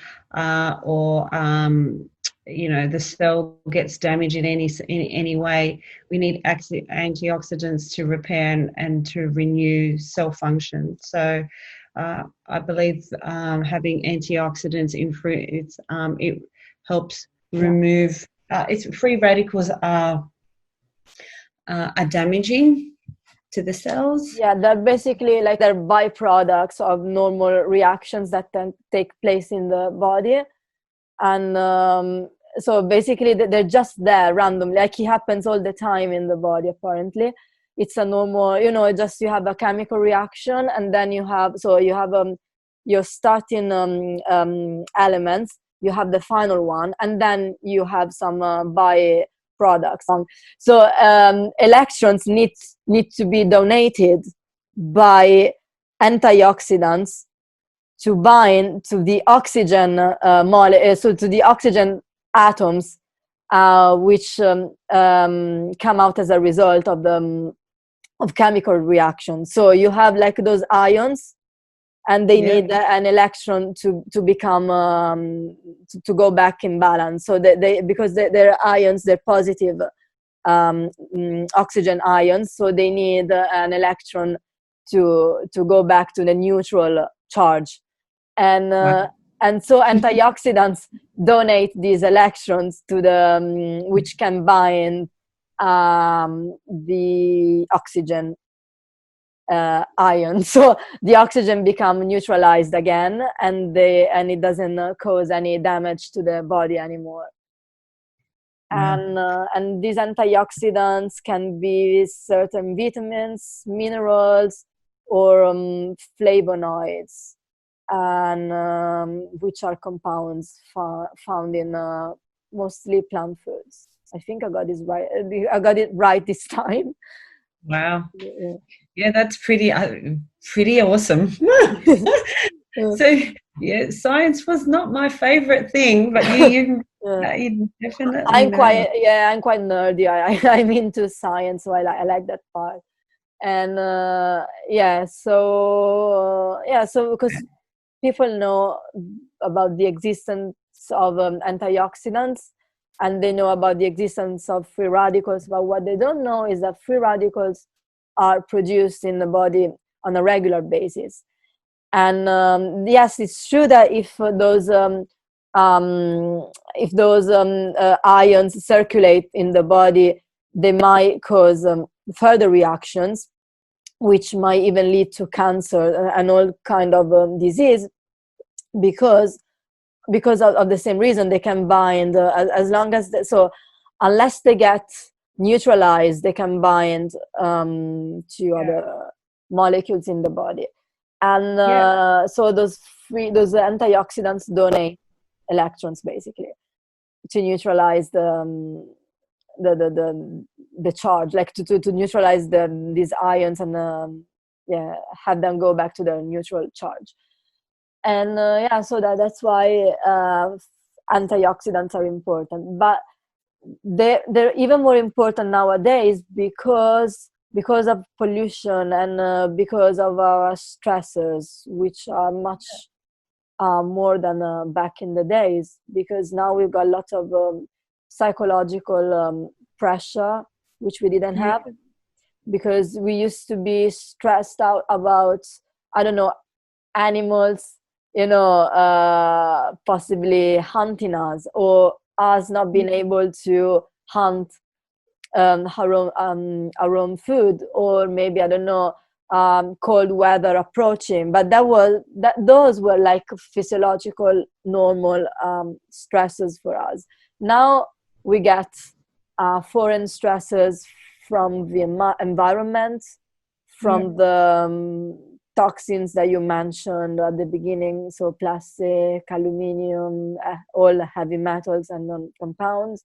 you know, the cell gets damaged in any way, we need antioxidants to repair and to renew cell function. So I believe having antioxidants in fruit, it helps remove. It's free radicals are damaging to the cells. Yeah, they're basically like they're byproducts of normal reactions that then take place in the body. And so basically they're just there randomly, like it happens all the time in the body apparently. It's a normal, you know, just you have a chemical reaction, and then you have your starting elements, you have the final one, and then you have some byproducts. So electrons need to be donated by antioxidants to bind to the oxygen so to the oxygen atoms, which come out as a result of the of chemical reactions. So you have like those ions, and they need an electron to become to go back in balance. So they because they're ions, they're positive oxygen ions, so they need an electron to go back to the neutral charge. And and so antioxidants donate these electrons to the which can bind the oxygen ion. So the oxygen become neutralized again, and it doesn't cause any damage to the body anymore. And these antioxidants can be certain vitamins, minerals, or flavonoids, and which are compounds found in mostly plant foods. I think I got this right. I got it right this time. Wow. Yeah, that's pretty awesome. So yeah, science was not my favorite thing, but you definitely I'm quite nerdy. I'm into science, so I like that part. And so because people know about the existence of antioxidants, and they know about the existence of free radicals, but what they don't know is that free radicals are produced in the body on a regular basis. And yes, it's true that if those ions circulate in the body, they might cause further reactions, which might even lead to cancer and all kind of disease, because of the same reason. They can bind as long as so unless they get neutralized, they can bind to other molecules in the body. And so those antioxidants donate electrons basically to neutralize the charge, like to neutralize these ions and have them go back to their neutral charge. And so that's why antioxidants are important, but they're even more important nowadays because of pollution and because of our stressors, which are much more than back in the days, because now we've got a lot of psychological pressure, which we didn't have, because we used to be stressed out about, I don't know, animals, possibly hunting us, or us not being able to hunt our own food, or maybe, I don't know, cold weather approaching. But those were like physiological, normal stresses for us. Now we get foreign stresses from the environment, from the toxins that you mentioned at the beginning, so plastic, aluminium, all heavy metals and compounds,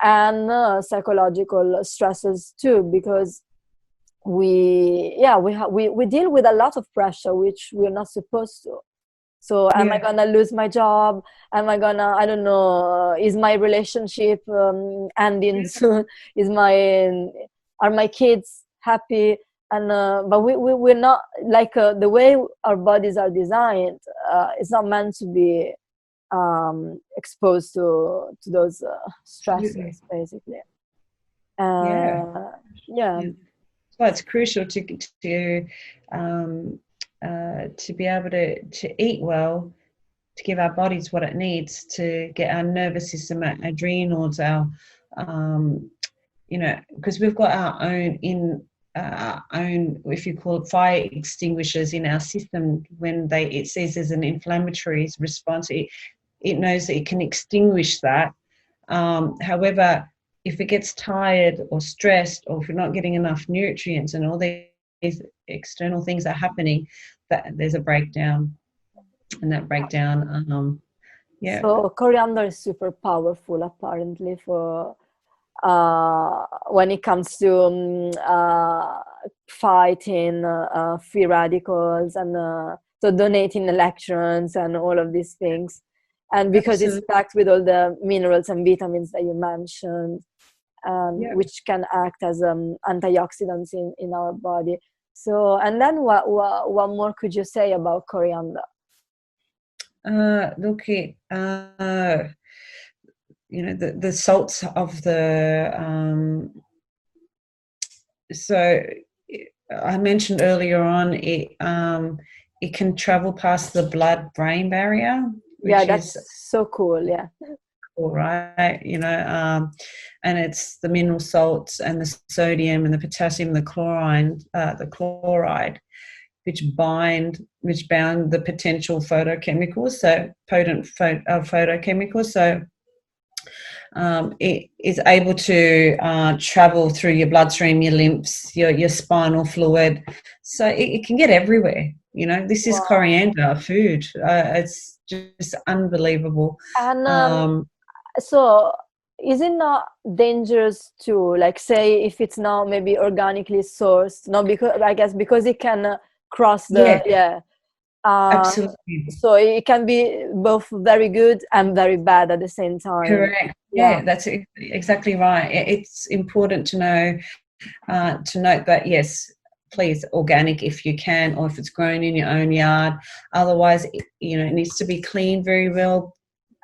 and psychological stresses too, because we deal with a lot of pressure which we're not supposed to. So am I gonna lose my job? Am I gonna, I don't know, is my relationship ending soon? Are my kids happy? And but we're not like the way our bodies are designed. It's not meant to be exposed to those stresses, basically. Yeah. Well, it's crucial to be able to eat well, to give our bodies what it needs to get our nervous system, our adrenals, our because we've got our own if you call it fire extinguishers in our system. When it says there's an inflammatory response, it knows that it can extinguish that. However, if it gets tired or stressed, or if we're not getting enough nutrients and all these external things are happening, that there's a breakdown, and that breakdown, So coriander is super powerful, apparently, for when it comes to fighting free radicals, and so donating electrons and all of these things. And because it's packed with all the minerals and vitamins that you mentioned, which can act as antioxidants in our body. So, and then what more could you say about coriander? Look at the salts of the so I mentioned earlier on, it can travel past the blood-brain barrier. That's so cool. All right, and it's the mineral salts and the sodium and the potassium, the chloride, which bound the potential photochemicals, so potent photochemicals. So it is able to travel through your bloodstream, your lymphs, your spinal fluid. So it can get everywhere. This is coriander food. It's just unbelievable. And so is it not dangerous to, like, say, if it's not maybe organically sourced? No, because I guess because it can cross the absolutely. So it can be both very good and very bad at the same time. Correct. Yeah, that's exactly right. It's important to know, to note that, yes, please, organic if you can, or if it's grown in your own yard. Otherwise, it needs to be cleaned very well.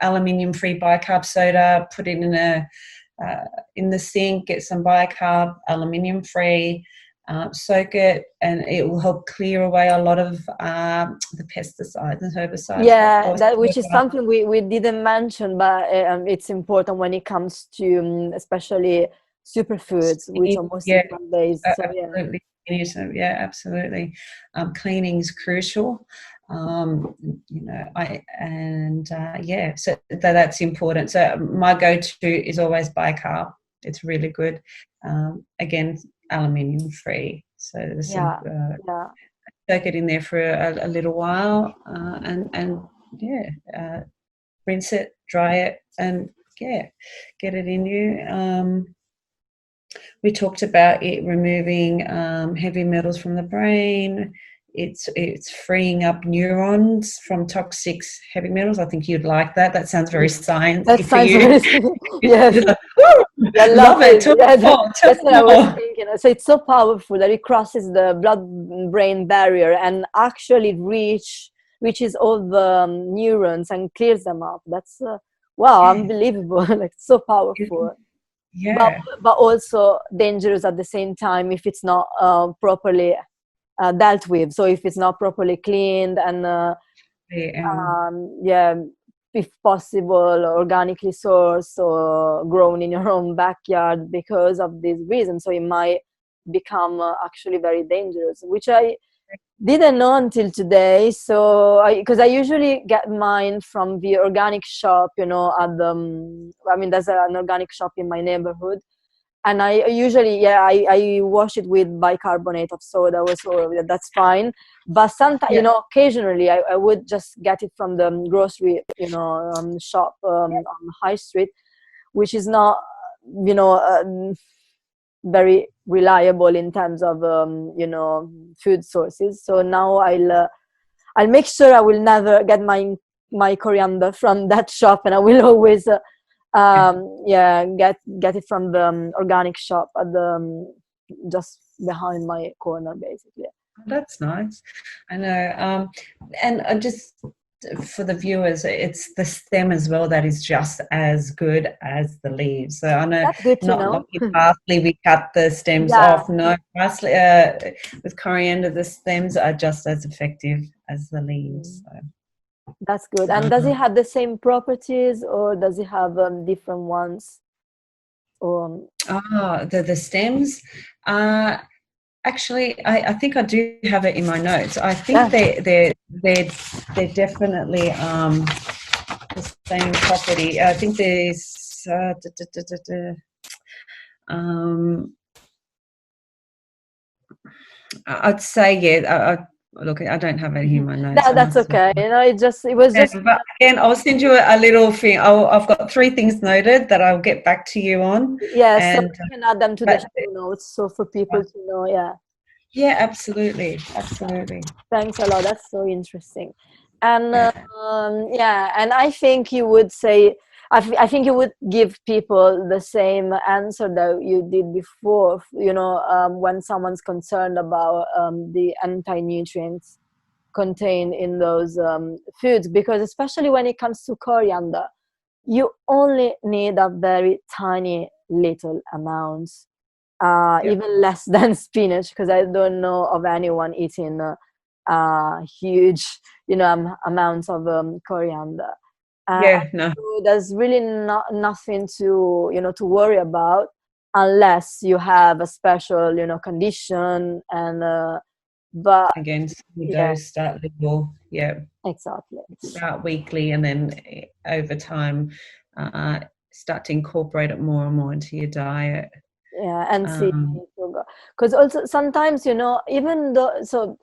Aluminium-free bicarb soda, put it in the sink, get some bicarb, aluminium-free, soak it, and it will help clear away a lot of the pesticides and herbicides. That which is something we didn't mention, but it's important when it comes to especially superfoods, which are mostly plant-based. Absolutely. Yeah, absolutely. Cleaning is crucial. So that's important. So my go-to is always bicarb. It's really good. Again, aluminium free. So there's soak it in there for a little while, and rinse it, dry it, and get it in you. We talked about it removing heavy metals from the brain. It's freeing up neurons from toxic heavy metals. I think you'd like that. That sounds very sciencey. That sounds very yes. I love it. That's what I was thinking. So it's so powerful that it crosses the blood-brain barrier and actually reaches all the neurons and clears them up. That's unbelievable. Like, so powerful. But also dangerous at the same time if it's not properly dealt with. So if it's not properly cleaned and if possible organically sourced or grown in your own backyard, because of this reason. So it might become actually very dangerous, which I didn't know until today. So because I usually get mine from the organic shop, at the there's an organic shop in my neighborhood, And I usually, I wash it with bicarbonate of soda, so that's fine. But sometimes, occasionally I would just get it from the grocery, shop on the high street, which is not, very reliable in terms of, food sources. So now I'll make sure I will never get my coriander from that shop, and I will always get it from the organic shop at the just behind my corner, basically. That's nice. I know. And just for the viewers, it's the stem as well that is just as good as the leaves. So I know, That's good to not know. like parsley, we cut the stems off. No, parsley, with coriander, the stems are just as effective as the leaves. So. That's good. And does it have the same properties, or does it have different ones? The stems. Actually, I think I do have it in my notes. I think they're definitely the same property. I think there's I'd say look, I don't have it in my notes. That's okay. It was just. But again, I'll send you a little thing. I've got 3 things noted that I'll get back to you on. Yeah, so you can add them to the show notes, so for people to know. Yeah, absolutely. Thanks a lot. That's so interesting. And and I think you would say, I think you would give people the same answer that you did before, when someone's concerned about the anti-nutrients contained in those foods, because especially when it comes to coriander, you only need a very tiny little amounts, even less than spinach, because I don't know of anyone eating huge amounts of coriander. No. So there's really nothing to worry about, unless you have a special condition. And but again, dose, start little, exactly, start weekly, and then over time start to incorporate it more and more into your diet. And see, because also sometimes, even though,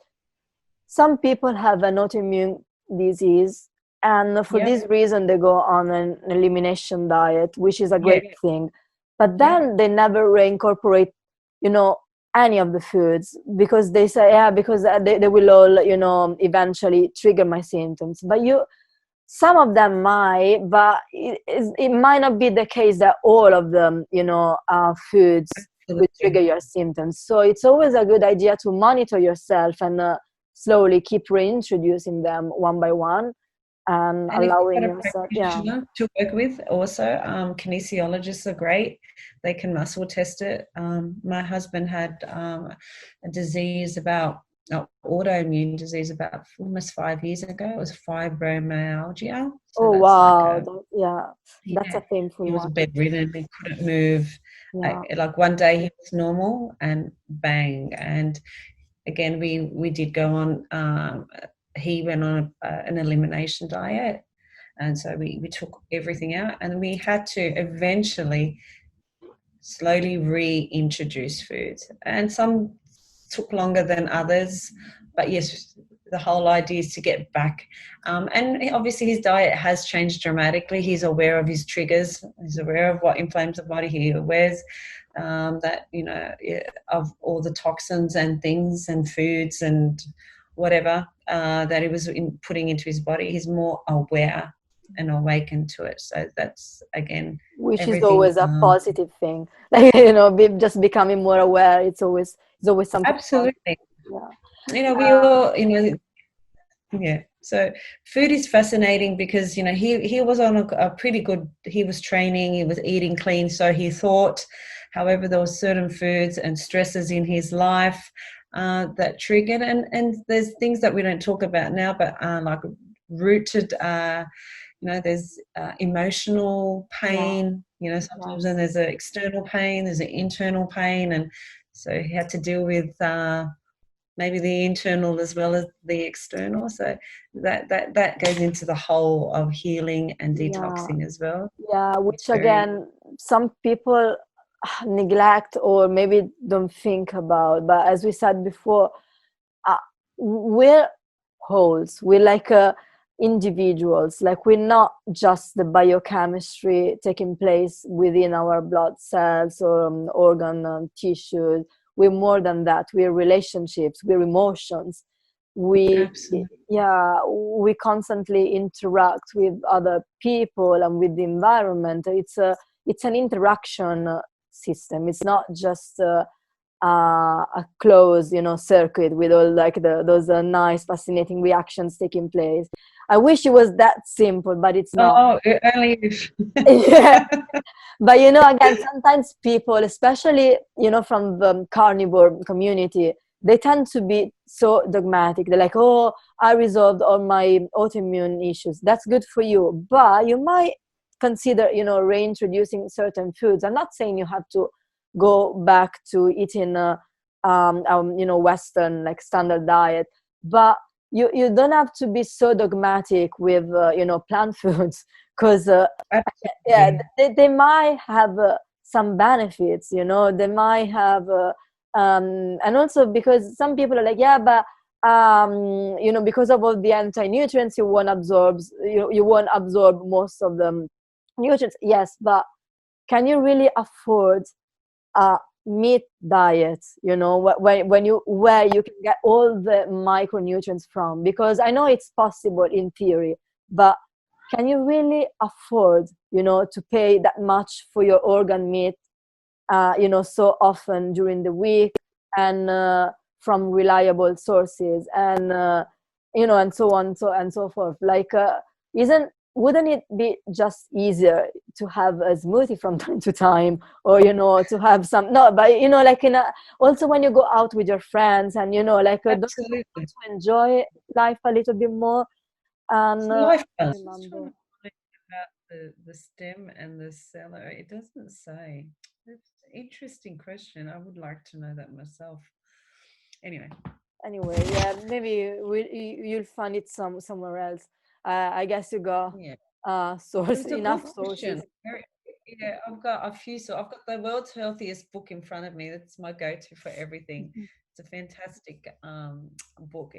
some people have an autoimmune disease, and for this reason they go on an elimination diet, which is a great thing, but then they never reincorporate any of the foods, because they say because they will all eventually trigger my symptoms. But some of them might, but it might not be the case that all of them foods will trigger your symptoms. So it's always a good idea to monitor yourself and slowly keep reintroducing them one by one, and allowing yourself to work with. Also, kinesiologists are great. They can muscle test it. My husband had a disease autoimmune disease about almost 5 years ago. It was fibromyalgia. So wow. That's a painful one. He was bedridden. He couldn't move. Like one day he was normal, and bang. And again, we did go on, he went on an elimination diet, and so we took everything out, and we had to eventually slowly reintroduce foods, and some took longer than others, but yes, the whole idea is to get back. And obviously his diet has changed dramatically. He's aware of his triggers. He's aware of what inflames the body. He awares that, of all the toxins and things and foods and whatever that he was putting into his body. He's more aware and awakened to it. So that's, again, which is always a positive thing. Just becoming more aware. It's always something. Absolutely. We all, So food is fascinating because, he was on a pretty good, he was training, he was eating clean. So he thought, however, there were certain foods and stresses in his life that triggered. And there's things that we don't talk about now, but like rooted, there's emotional pain, sometimes then there's an external pain, there's an internal pain. And so he had to deal with maybe the internal as well as the external. So that goes into the whole of healing and detoxing as well. Yeah, which again, some people neglect or maybe don't think about. But as we said before, uh, we're wholes. We're like individuals. Like we're not just the biochemistry taking place within our blood cells or organ tissues. We're more than that. We're relationships. We're emotions. We Absolutely. Yeah, we constantly interact with other people and with the environment. It's an interaction system. It's not just a closed, circuit with all like those nice, fascinating reactions taking place. I wish it was that simple, but it's not. Oh, it only is. Yeah. But again, sometimes people, especially from the carnivore community, they tend to be so dogmatic. They're like, oh, I resolved all my autoimmune issues. That's good for you, but you might consider reintroducing certain foods. I'm not saying you have to go back to eating Western like standard diet, but you don't have to be so dogmatic with plant foods, because yeah, Absolutely. they might have some benefits. They might have and also because some people are like, yeah, but because of all the anti-nutrients, you won't absorb most of the nutrients. Yes, but can you really afford a meat diet, where you can get all the micronutrients from? Because I know it's possible in theory, but can you really afford to pay that much for your organ meat so often during the week, and from reliable sources, and and so on, and so forth? Like isn't wouldn't it be just easier to have a smoothie from time to time, or to have some, no, but like also when you go out with your friends, and like don't you Absolutely. want to enjoy life a little bit more? It's And life I balance. Just trying remember. to find about the stem and the celery. It doesn't say. It's an interesting question. I would like to know that myself. Anyway, Anyway, yeah, maybe you'll find it somewhere else. I guess you got yeah. source It's a good enough question. sources. Yeah, I've got a few. So I've got the world's healthiest book in front of me. That's my go-to for everything. It's a fantastic book.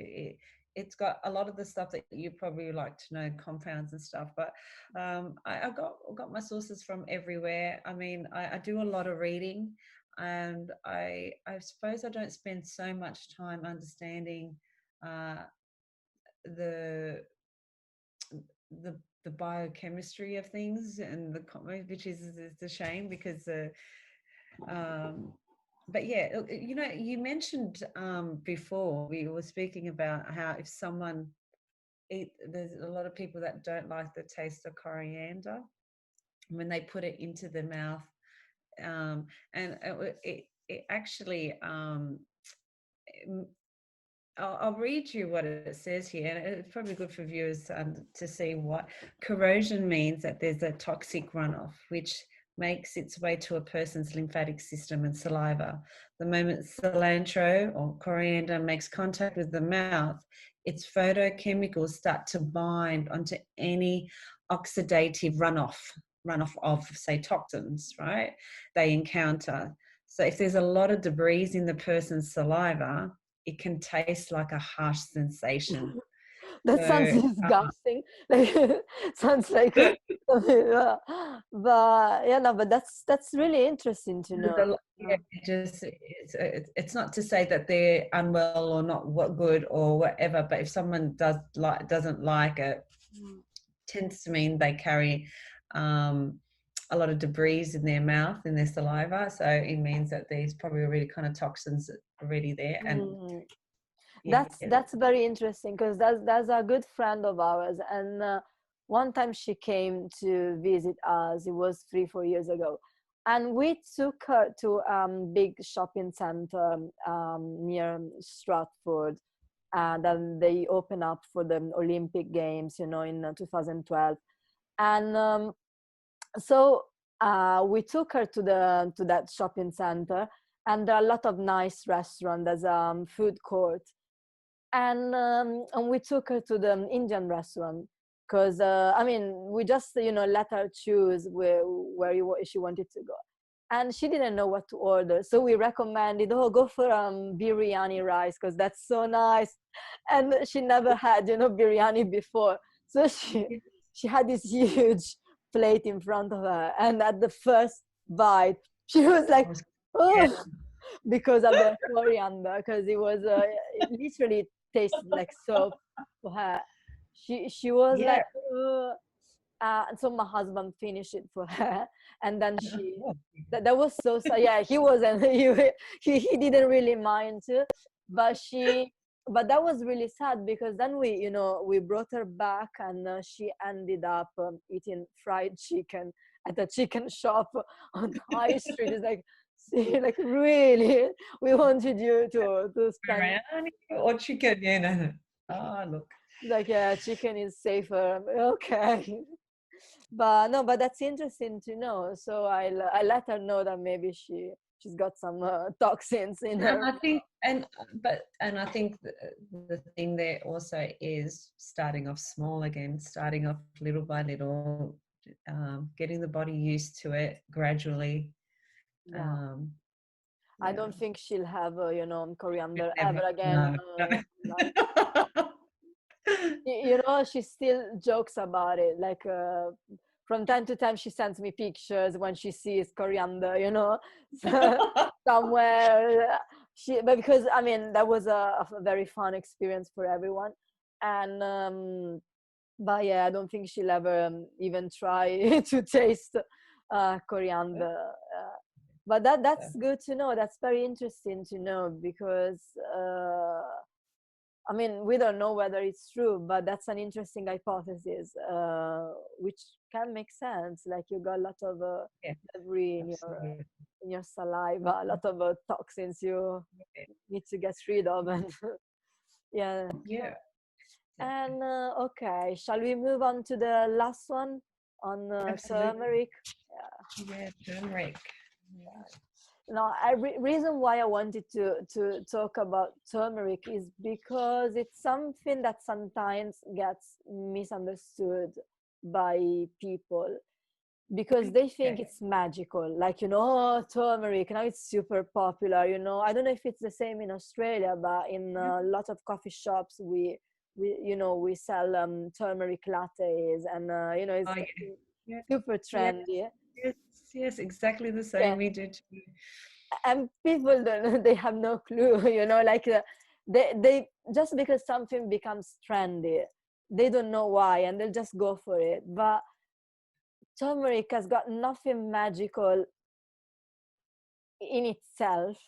It's got a lot of the stuff that you probably like to know, compounds and stuff. But I've got my sources from everywhere. I mean, I do a lot of reading, and I suppose I don't spend so much time understanding uh, the the the biochemistry of things, and which is a shame because um but yeah, you mentioned before we were speaking about how if someone there's a lot of people that don't like the taste of coriander when they put it into their mouth, and it actually I'll read you what it says here, and it's probably good for viewers to see what corrosion means. That there's a toxic runoff which makes its way to a person's lymphatic system and saliva. The moment cilantro or coriander makes contact with the mouth, its photochemicals start to bind onto any oxidative runoff of, say, toxins, right? They encounter. So if there's a lot of debris in the person's saliva, it can taste like a harsh sensation. That sounds So, disgusting. Like sounds like yeah. But yeah, no, but that's really interesting to know. yeah, it's not to say that they're unwell or not what good or whatever, but if someone doesn't like it, Mm. tends to mean they carry a lot of debris in their mouth, in their saliva. So it means that there's probably already kind of toxins already there, and Mm. yeah, That's very interesting, because that's a good friend of ours, and one time she came to visit us. It was 3-4 years ago, and we took her to big shopping center near Stratford, and then they opened up for the Olympic Games, in 2012, and so we took her to that shopping center, and there are a lot of nice restaurants. There's a food court, and we took her to the Indian restaurant, because I mean, we just let her choose where she wanted to go. and she didn't know what to order. So we recommended, oh, go for biryani rice because that's so nice. And she never had, biryani before. So she had this huge plate in front of her, and at the first bite, she was like, oh, because of the coriander, because it literally tasted like soap for her. She was like, and so my husband finished it for her, and then that was so sad. Yeah, he wasn't he didn't really mind too, but that was really sad, because then we brought her back, and she ended up eating fried chicken at a chicken shop on High Street. It's like, see, like, really, we wanted you to spend or chicken. Yeah, no. Oh, look. Like, yeah, chicken is safer. Okay. But that's interesting to know. So I let her know that maybe she's got some toxins in her. I think, and I think the thing there also is starting off small again, starting off little by little, getting the body used to it gradually. Yeah. I don't think she'll have coriander Never, ever again. She still jokes about it. Like, from time to time, she sends me pictures when she sees coriander, somewhere. But because, I mean, that was a very fun experience for everyone. And, but yeah, I don't think she'll ever even try to taste coriander. But that's good to know. That's very interesting to know, because I mean, we don't know whether it's true, but that's an interesting hypothesis, which can make sense. Like, you got a lot of debris in your saliva, a lot of toxins you need to get rid of, and yeah. And okay, shall we move on to the last one on turmeric? Yeah, turmeric. Now, reason why I wanted to talk about turmeric is because it's something that sometimes gets misunderstood by people, because they think it's magical. Like, turmeric, now it's super popular. I don't know if it's the same in Australia, but in a lot of coffee shops, we sell turmeric lattes, and it's super trendy. Yes, exactly the same. We do too. And people don't, they have no clue, like, they just because something becomes trendy, they don't know why, and they'll just go for it. But turmeric has got nothing magical in itself,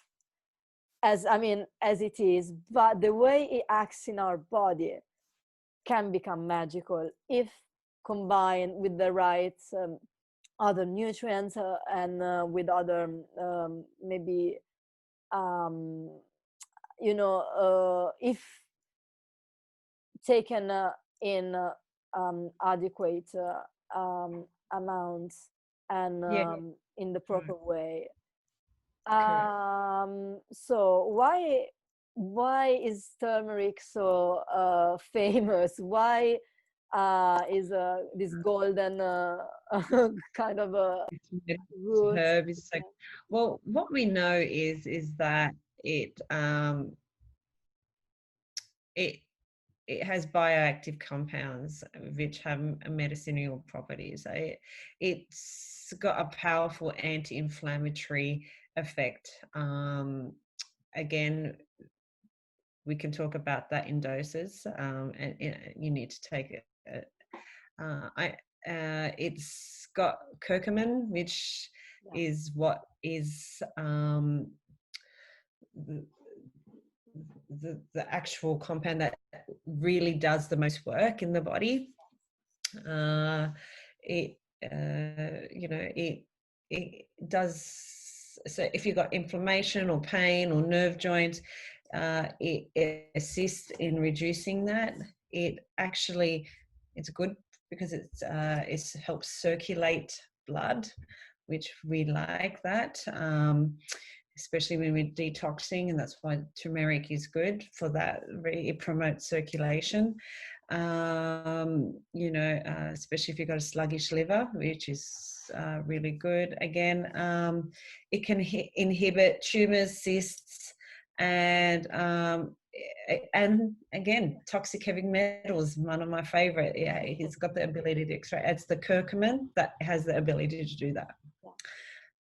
as it is, but the way it acts in our body can become magical if combined with the right other nutrients, and with other maybe if taken in adequate amounts, and in the proper way. So why is turmeric so famous? Why is this golden kind of a root? Herb is so well. What we know is that it has bioactive compounds which have medicinal properties. It's got a powerful anti-inflammatory effect. Again, we can talk about that in doses, and you need to take it. It's got curcumin, which is what is the actual compound that really does the most work in the body. It does. So if you've got inflammation or pain or nerve joints, it assists in reducing that. It's good because it helps circulate blood, which we like that, especially when we're detoxing, and that's why turmeric is good for that. It promotes circulation, especially if you've got a sluggish liver, which is really good. Again, it can inhibit tumors, cysts, and again, toxic heavy metals, one of my favorite. Yeah, he's got the ability to extract. It's the curcumin that has the ability to do that.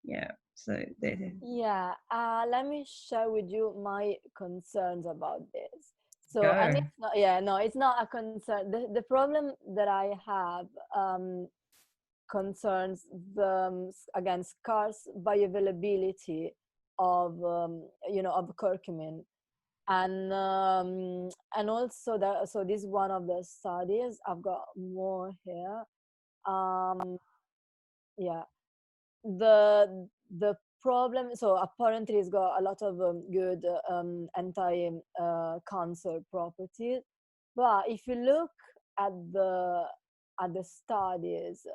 Yeah. So there. Yeah, let me share with you my concerns about this. So, and Go. it's not, yeah, no, it's not a concern. The problem that I have concerns the, again, scarce bioavailability of, of curcumin. And also that, so this is one of the studies. I've got more here. Yeah, the problem, so apparently it's got a lot of good anti cancer properties, but if you look at the studies,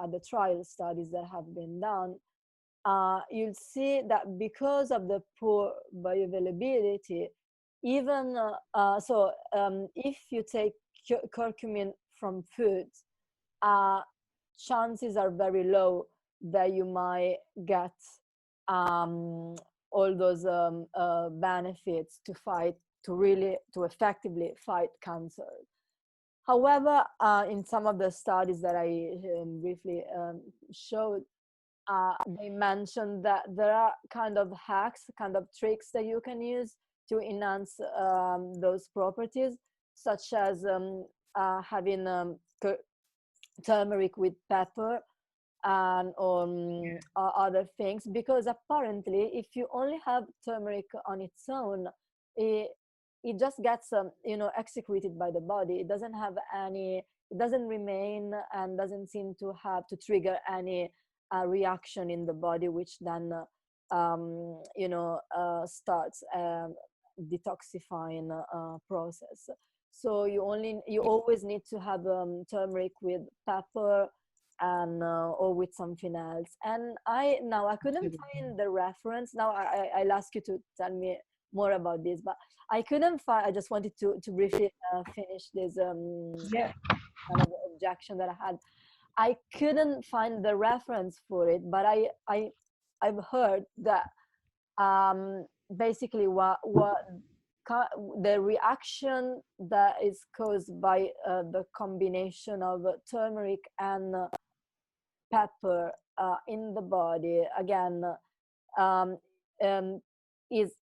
at the trial studies that have been done, you'll see that because of the poor bioavailability, even if you take curcumin from foods, chances are very low that you might get all those benefits to effectively fight cancer. However, in some of the studies that I briefly showed, they mentioned that there are kind of hacks, kind of tricks that you can use to enhance those properties, such as having turmeric with pepper and other things, because apparently if you only have turmeric on its own, it just gets excreted by the body. It doesn't have any, it doesn't remain and doesn't seem to have to trigger any reaction in the body, which then starts detoxifying process. So you always need to have turmeric with pepper and or with something else. And I couldn't find the reference. Now I'll ask you to tell me more about this, but I couldn't find. I just wanted to briefly finish this kind of objection that I had. I couldn't find the reference for it, but I've heard that basically what the reaction that is caused by the combination of turmeric and pepper in the body, again, is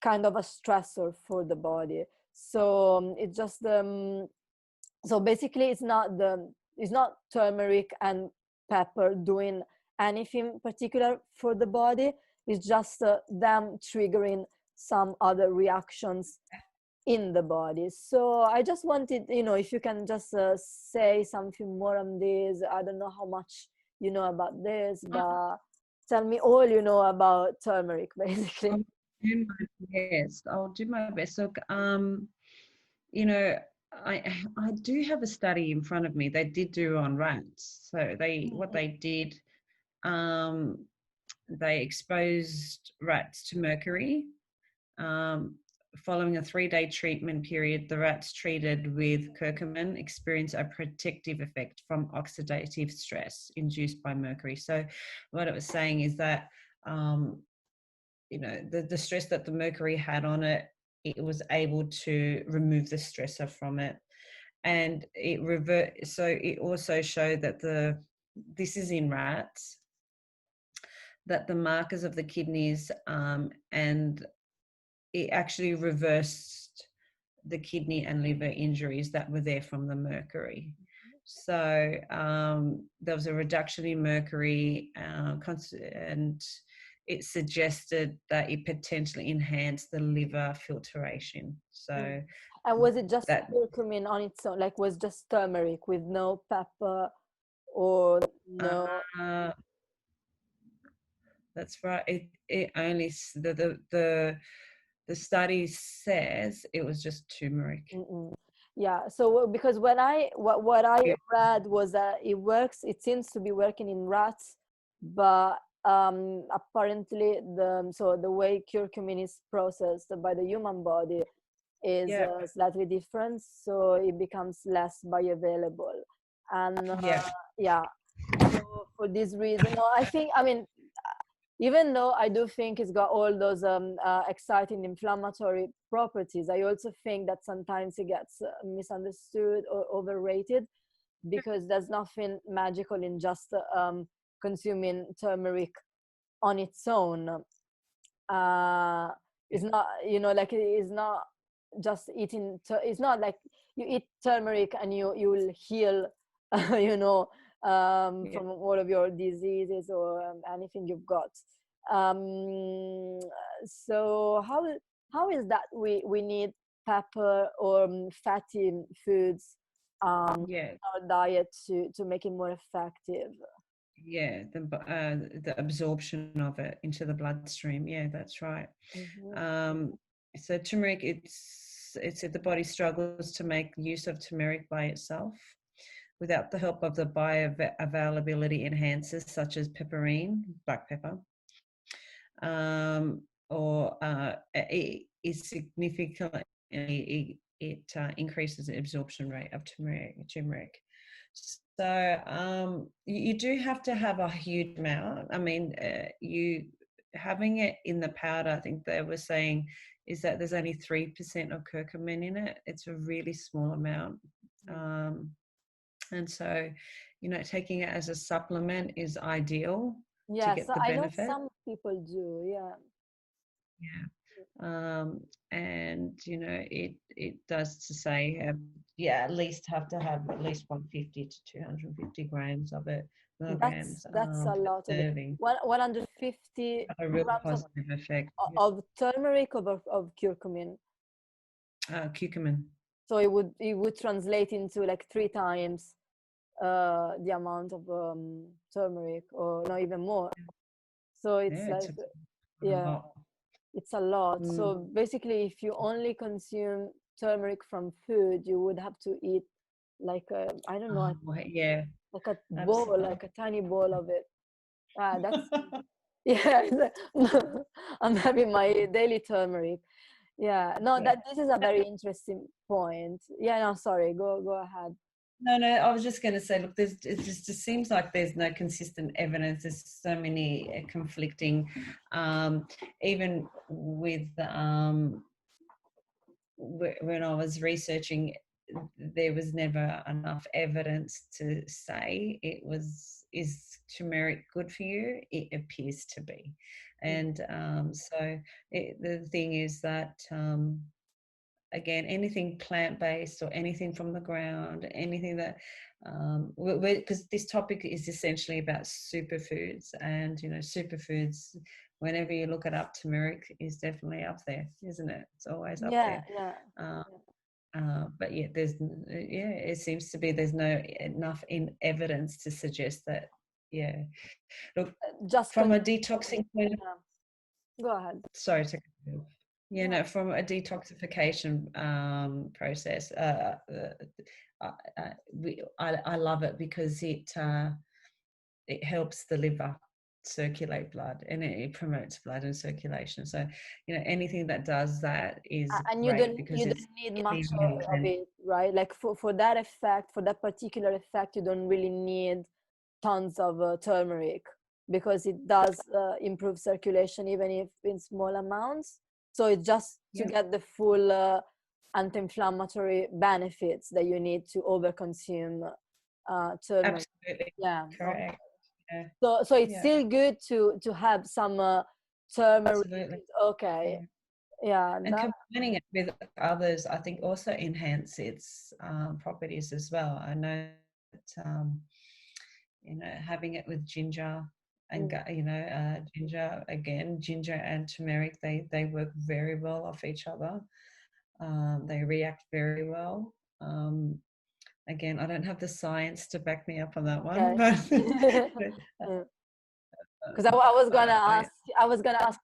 kind of a stressor for the body. So it's just so basically it's not turmeric and pepper doing anything particular for the body. It's just them triggering some other reactions in the body. So I just wanted, if you can just say something more on this. I don't know how much you know about this, but tell me all you know about turmeric, basically. I'll do my best. Look, I do have a study in front of me. They did do on rats. So what they did, they exposed rats to mercury. Following a 3-day treatment period, the rats treated with curcumin experienced a protective effect from oxidative stress induced by mercury. So what it was saying is that, the stress that the mercury had on it, it was able to remove the stressor from it. And so it also showed that this is in rats, that the markers of the kidneys and it actually reversed the kidney and liver injuries that were there from the mercury. So there was a reduction in mercury, and it suggested that it potentially enhanced the liver filtration. So, and was it just curcumin on its own? Like, was just turmeric with no pepper or no? That's right. It only the study says it was just turmeric. Yeah. So because what I read was that it seems to be working in rats, but apparently the way curcumin is processed by the human body is slightly different, so it becomes less bioavailable. And for this reason. No, I mean, even though I do think it's got all those exciting inflammatory properties, I also think that sometimes it gets misunderstood or overrated, because there's nothing magical in just consuming turmeric on its own. It's not, like, it's not just eating, it's not like you eat turmeric and you will heal, from all of your diseases or anything you've got. So how is that we need pepper or fatty foods in our diet to make it more effective? Yeah, the absorption of it into the bloodstream. Yeah, that's right. So turmeric, it's the body struggles to make use of turmeric by itself without the help of the bioavailability enhancers such as pepperine, black pepper, or it is significantly, it increases the absorption rate of turmeric. So you do have to have a huge amount. I mean, you having it in the powder, I think they were saying, is that there's only 3% of curcumin in it. It's a really small amount. And so, taking it as a supplement is ideal to get the benefit. I know some people do, yeah. And it does to say at least have to have at least 150 to 250 grams of it, milligrams. That's a lot of it. 150 a real grams positive effect of turmeric of curcumin. Curcumin. So it would translate into like 3 times the amount of turmeric, or not even more. So it's it's a lot. So basically, if you only consume turmeric from food, you would have to eat like I don't know, like a bowl, like a tiny bowl of it. That's I'm having my daily turmeric. This is a very interesting point. Sorry, go ahead. No, I was just going to say, look, it just seems like there's no consistent evidence. There's so many conflicting, even with when I was researching, there was never enough evidence to say is turmeric good for you? It appears to be. And so the thing is that again, anything plant-based or anything from the ground, anything that, because this topic is essentially about superfoods, and superfoods, whenever you look it up, turmeric is definitely up there, isn't it? It's always up there. But it seems to be there's no enough evidence to suggest that. Look, just from a detoxing point of view. Go ahead. Sorry to from a detoxification process, I love it because it helps the liver circulate blood, and it promotes blood and circulation. So anything that does that is and you don't need much of it, right? Like for that effect, for that particular effect, you don't really need tons of turmeric, because it does improve circulation even if in small amounts. So it's just to get the full anti-inflammatory benefits that you need to overconsume turmeric. Absolutely. Correct. Okay. So it's still good to have some turmeric. Absolutely. Okay. And combining it with others, I think, also enhance its properties as well. I know that having it with ginger. And ginger and turmeric, they work very well off each other. They react very well. Again, I don't have the science to back me up on that one, because I was gonna ask.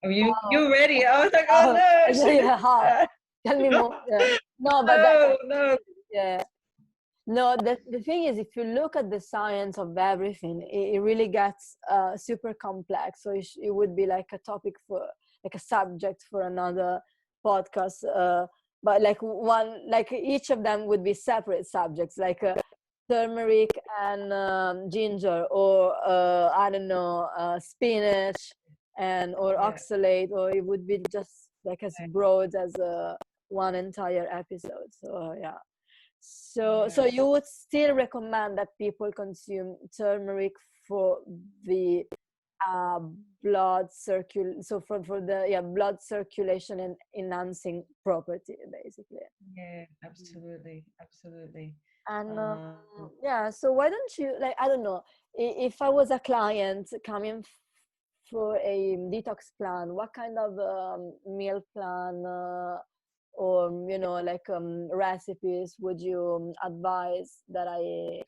Oh, you ready? I was like, oh no! Tell me more. No, but No, the thing is, if you look at the science of everything, it really gets super complex. So it would be like a topic for, like a subject for another podcast. But like each of them would be separate subjects. Like turmeric and ginger, or I don't know, spinach and or Yeah. oxalate, or it would be just like as broad as one entire episode. So yeah. So Yeah. you would still recommend that people consume turmeric for the uh, for the blood circulation and enhancing property, basically. Yeah, absolutely, absolutely. And Um, yeah, so why don't you, like, I don't know, if I was a client coming for a detox plan, what kind of meal plan or like recipes would you advise that I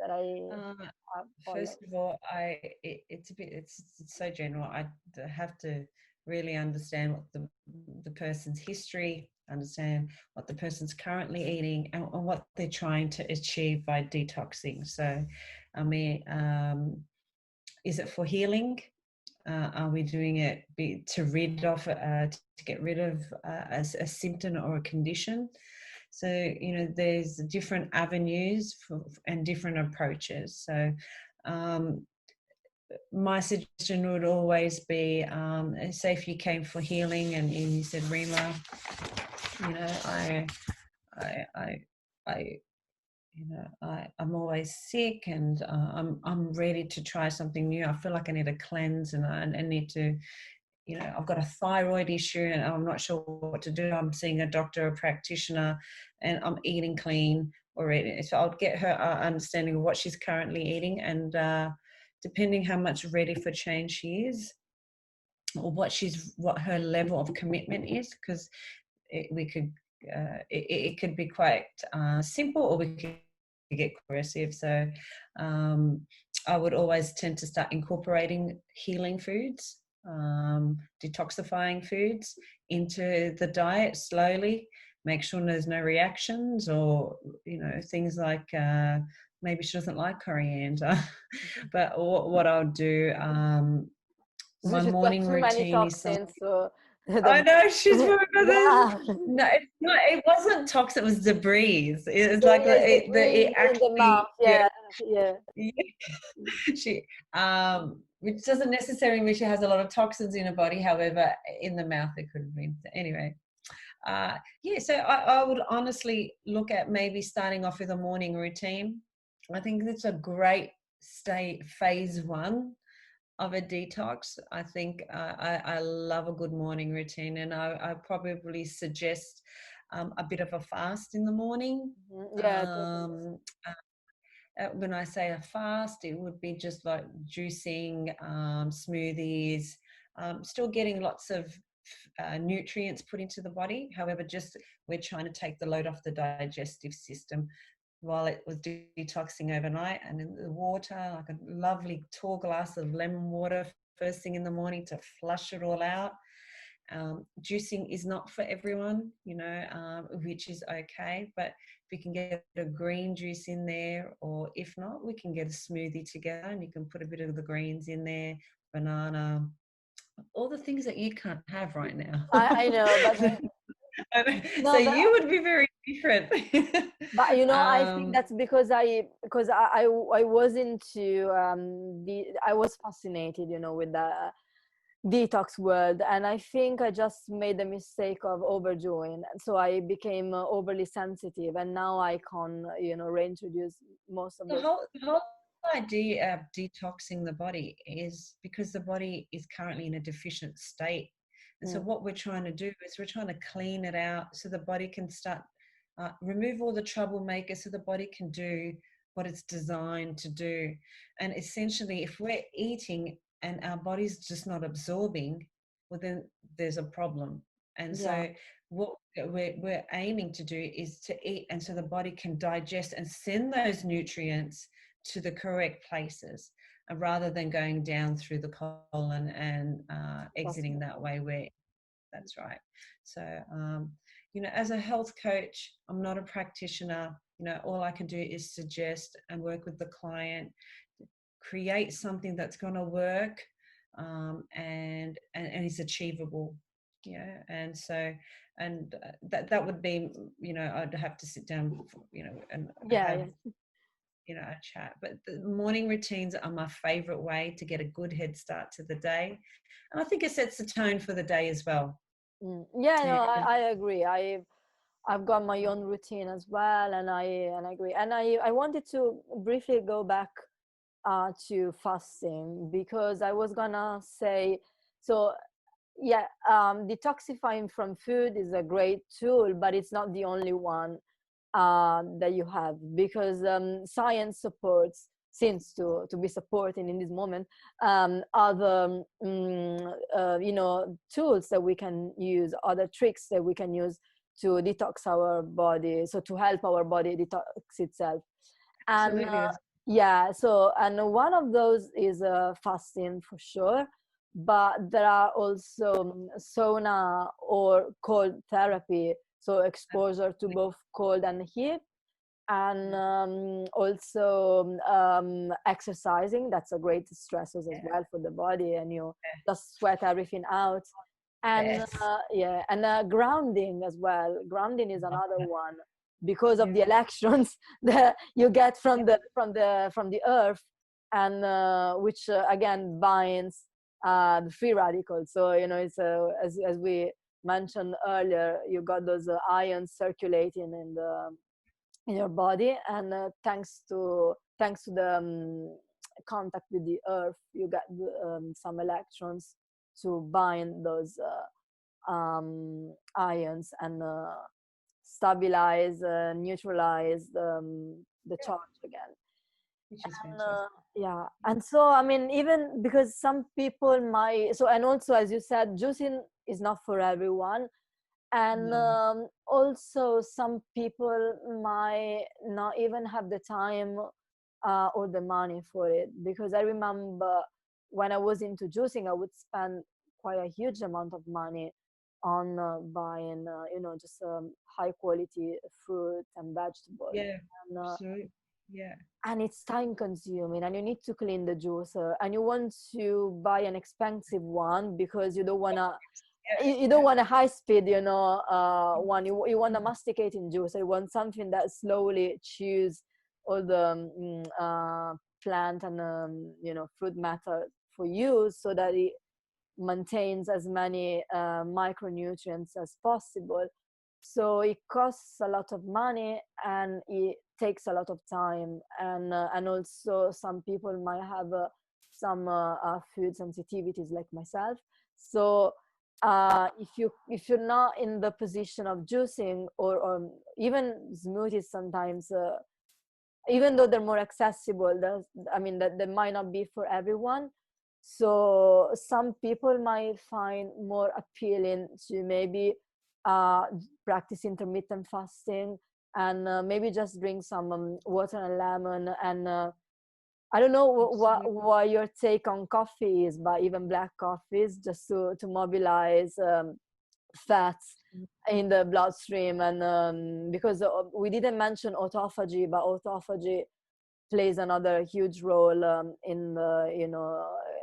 uh, follow? First of all, it's a bit it's so general. I have to really understand what the person's history, understand what the person's currently eating, and what they're trying to achieve by detoxing. So, I mean, is it for healing? Are we doing it to get rid of a symptom or a condition? So, there's different avenues and different approaches. So, um, my suggestion would always be, say if you came for healing and you said, Rima, you know, I, I, I I'm always sick, and I'm ready to try something new. I feel like I need a cleanse, and I need to, I've got a thyroid issue and I'm not sure what to do. I'm seeing a doctor, a practitioner, and I'm eating clean already. So I'll get her understanding of what she's currently eating, and depending how much ready for change she is, or what her level of commitment is, because it could be quite simple, or we could get aggressive. So um, I would always tend to start incorporating healing foods, detoxifying foods into the diet slowly. Make sure there's no reactions, or things like maybe she doesn't like coriander. But what I'll do, So my she's got morning too many routine is toxins, so I know she's one of those. yeah. No, it's not. It wasn't toxic. It was debris. It was like Yes, the it breathe in the mouth. actually. Yeah, Yeah, yeah. she which doesn't necessarily mean she has a lot of toxins in her body. However, in the mouth it could have been. Anyway, yeah. So I would honestly look at maybe starting off with a morning routine. I think that's a great phase one of a detox. I think I love a good morning routine, and I probably suggest a bit of a fast in the morning. Yeah, totally. When I say a fast, it would be just like juicing, smoothies, still getting lots of nutrients put into the body. However, just we're trying to take the load off the digestive system while it was detoxing overnight. And in the water, like a lovely tall glass of lemon water first thing in the morning to flush it all out. Juicing is not for everyone, which is okay. But if you can get a green juice in there, or if not, we can get a smoothie together, and you can put a bit of the greens in there, banana, all the things that you can't have right now. I know, but So no, you would be very different. I think that's because I was into I was fascinated, with the detox world, and I think I just made the mistake of overdoing, so I became overly sensitive, and now I can reintroduce most of The those. whole idea of detoxing the body is because the body is currently in a deficient state. And so Mm, what we're trying to do is we're trying to clean it out so the body can start, remove all the troublemakers so the body can do what it's designed to do. And essentially, if we're eating and our body's just not absorbing, well, then there's a problem. And yeah, so what we're aiming to do is to eat, and so the body can digest and send those nutrients to the correct places, rather than going down through the colon and that's exiting that way. Where that's right. So as a health coach, I'm not a practitioner. All I can do is suggest and work with the client, create something that's going to work, and is achievable. And so, and that would be, I'd have to sit down, and yeah, have yeah. a chat. But the morning routines are my favorite way to get a good head start to the day. And I think it sets the tone for the day as well. Yeah, no, I agree. I've got my own routine as well, and I agree. And I wanted to briefly go back to fasting, because I was gonna say, so yeah, detoxifying from food is a great tool, but it's not the only one that you have, because science supports, seems to be supporting in this moment, other tools that we can use, other tricks that we can use to detox our body, so to help our body detox itself. And Absolutely. yeah, so, and one of those is fasting for sure, but there are also sauna or cold therapy, so exposure to both cold and heat, and also exercising. That's a great stressor as well for the body, and you just sweat everything out. And yeah, and grounding as well. Grounding is another one, because of the electrons that you get from the earth, and which again binds the free radicals. So it's as we mentioned earlier, you got those ions circulating in your body, and thanks to the contact with the earth, you get some electrons to bind those ions, and stabilize, neutralize the charge again. Which is fantastic. Yeah, and so I mean, even because some people might, so, and also as you said, juicing is not for everyone, and also some people might not even have the time or the money for it, because I remember when I was into juicing, I would spend quite a huge amount of money on buying just high quality fruit and vegetables. And, absolutely. and it's time consuming, and you need to clean the juicer, and you want to buy an expensive one because you don't want to you don't want a high speed one. You want a masticating juicer. You want something that slowly chews all the plant and fruit matter for you, so that it maintains as many micronutrients as possible. So it costs a lot of money, and it takes a lot of time, and also some people might have some food sensitivities like myself. So if you're not in the position of juicing, or even smoothies sometimes, even though they're more accessible, that they might not be for everyone. So some people might find more appealing to maybe practice intermittent fasting, and maybe just drink some water and lemon. And I don't know what your take on coffee is, but even black coffees, just to mobilize fats in the bloodstream. And because we didn't mention autophagy, but autophagy plays another huge role in the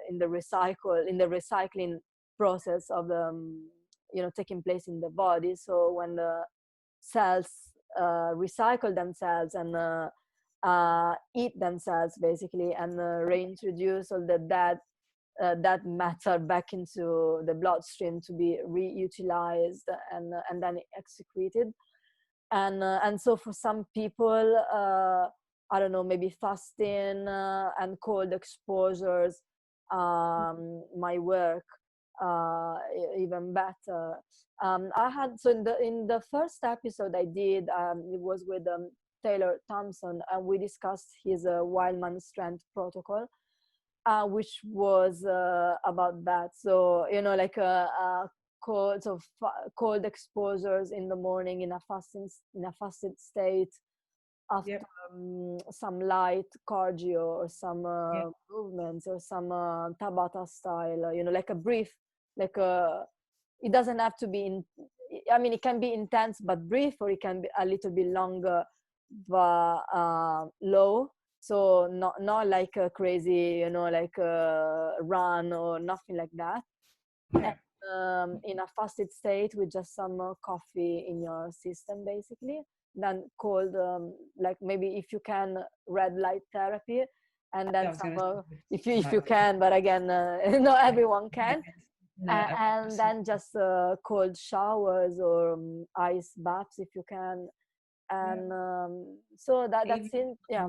in the recycling process of the taking place in the body. So when the cells recycle themselves and eat themselves basically, and reintroduce all that matter back into the bloodstream to be reutilized and then excreted. And so for some people, I don't know, maybe fasting and cold exposures might work even better. I had, so in the first episode I did, it was with Taylor Thompson, and we discussed his Wildman Strength protocol, which was about that. So like cold exposures in the morning in a fasted state, after some light cardio or some movements, or some Tabata style, like a brief, like it doesn't have to be I mean, it can be intense but brief, or it can be a little bit longer but low. So not like a crazy, like a run or nothing like that. And, in a fasted state with just some coffee in your system basically. then called like maybe if you can red light therapy, and then some if you can, but again not everyone can. No, And then just cold showers or ice baths if you can. And so that's it. Yeah.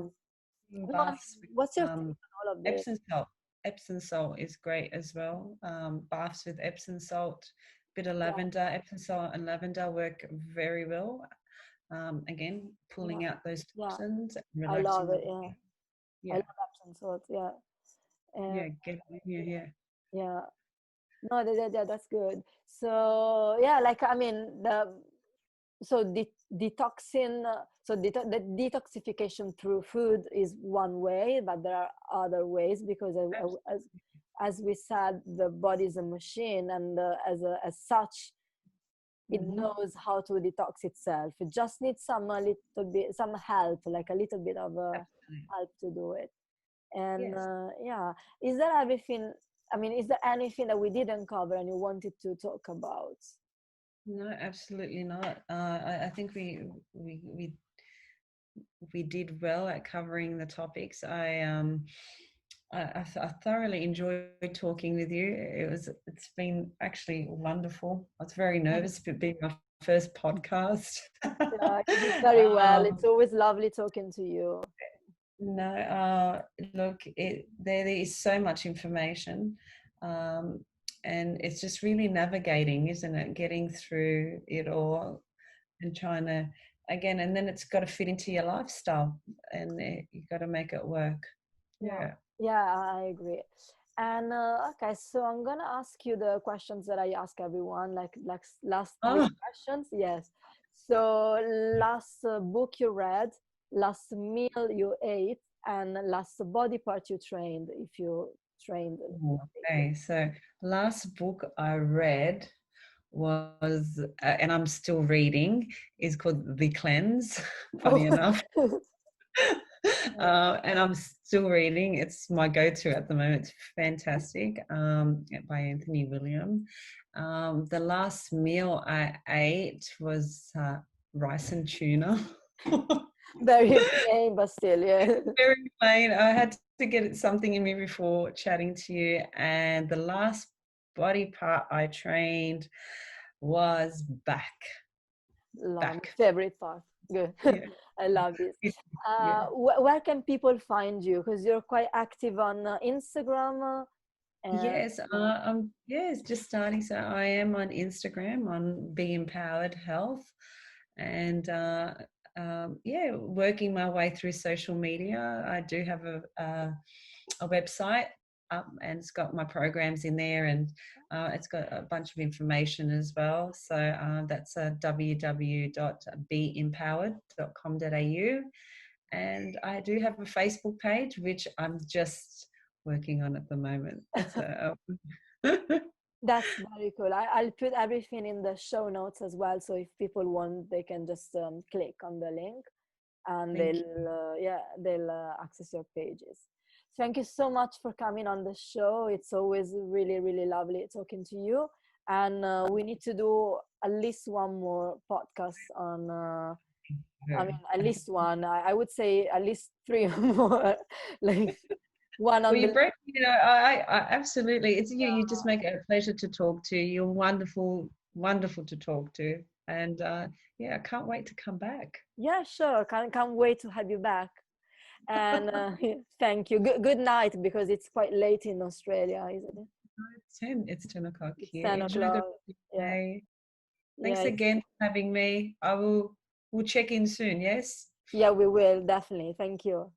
Baths with, What's your take on all of this? Epsom salt. Epsom salt is great as well. Baths with Epsom salt, bit of lavender. Epsom salt and lavender work very well. Again, pulling out those toxins and relaxing. I love it. Yeah. Yeah. I love Epsom salt. Yeah. Yeah. Get yeah. Yeah. No, that's good. So yeah, like I mean the detoxing. So the detoxification through food is one way, but there are other ways because as we said, the body is a machine, and as such, it knows how to detox itself. It just needs some help, like a little bit of help to do it. And is there everything? I mean, is there anything that we didn't cover and you wanted to talk about? No, absolutely not. I think we did well at covering the topics. I thoroughly enjoyed talking with you. It's been actually wonderful. I was very nervous for being my first podcast. Yeah, you did very well. It's always lovely talking to you. No, look, there is so much information, and it's just really navigating, isn't it? Getting through it all and trying to, again, and then it's got to fit into your lifestyle, and you've got to make it work. Yeah, I agree. And okay, so I'm gonna ask you the questions that I ask everyone, like last week questions. Yes. So last book you read, last meal you ate, and last body part you trained, if you trained. Okay, so last book I read was, and I'm still reading, is called The Cleanse, funny enough. And I'm still reading. It's my go-to at the moment. It's fantastic, by Anthony William. The last meal I ate was rice and tuna. Very plain, but still, yeah. Very plain. I had to get something in me before chatting to you. And the last body part I trained was back. My favorite part. Good. Yeah. I love this. Where can people find you? Because you're quite active on Instagram. Yes, just starting. So I am on Instagram on Be Empowered Health, and working my way through social media. I do have a website up, and it's got my programs in there, and it's got a bunch of information as well. So that's www.beempowered.com.au, and I do have a Facebook page, which I'm just working on at the moment. So, that's very cool. I'll put everything in the show notes as well, so if people want, they can just click on the link, and they'll access your pages. Thank you so much for coming on the show. It's always really, really lovely talking to you, and we need to do at least one more podcast on I mean, at least one. I would say at least 3 more. Like one on I absolutely. It's you. You just make it a pleasure to talk to. You're wonderful, wonderful to talk to, and I can't wait to come back. Yeah, sure. Can't wait to have you back. And thank you. Good night, because it's quite late in Australia, isn't it? It's 10 o'clock here. 10 o'clock. Yeah. Thanks again for having me. We'll check in soon. Yes. Yeah, we will definitely. Thank you.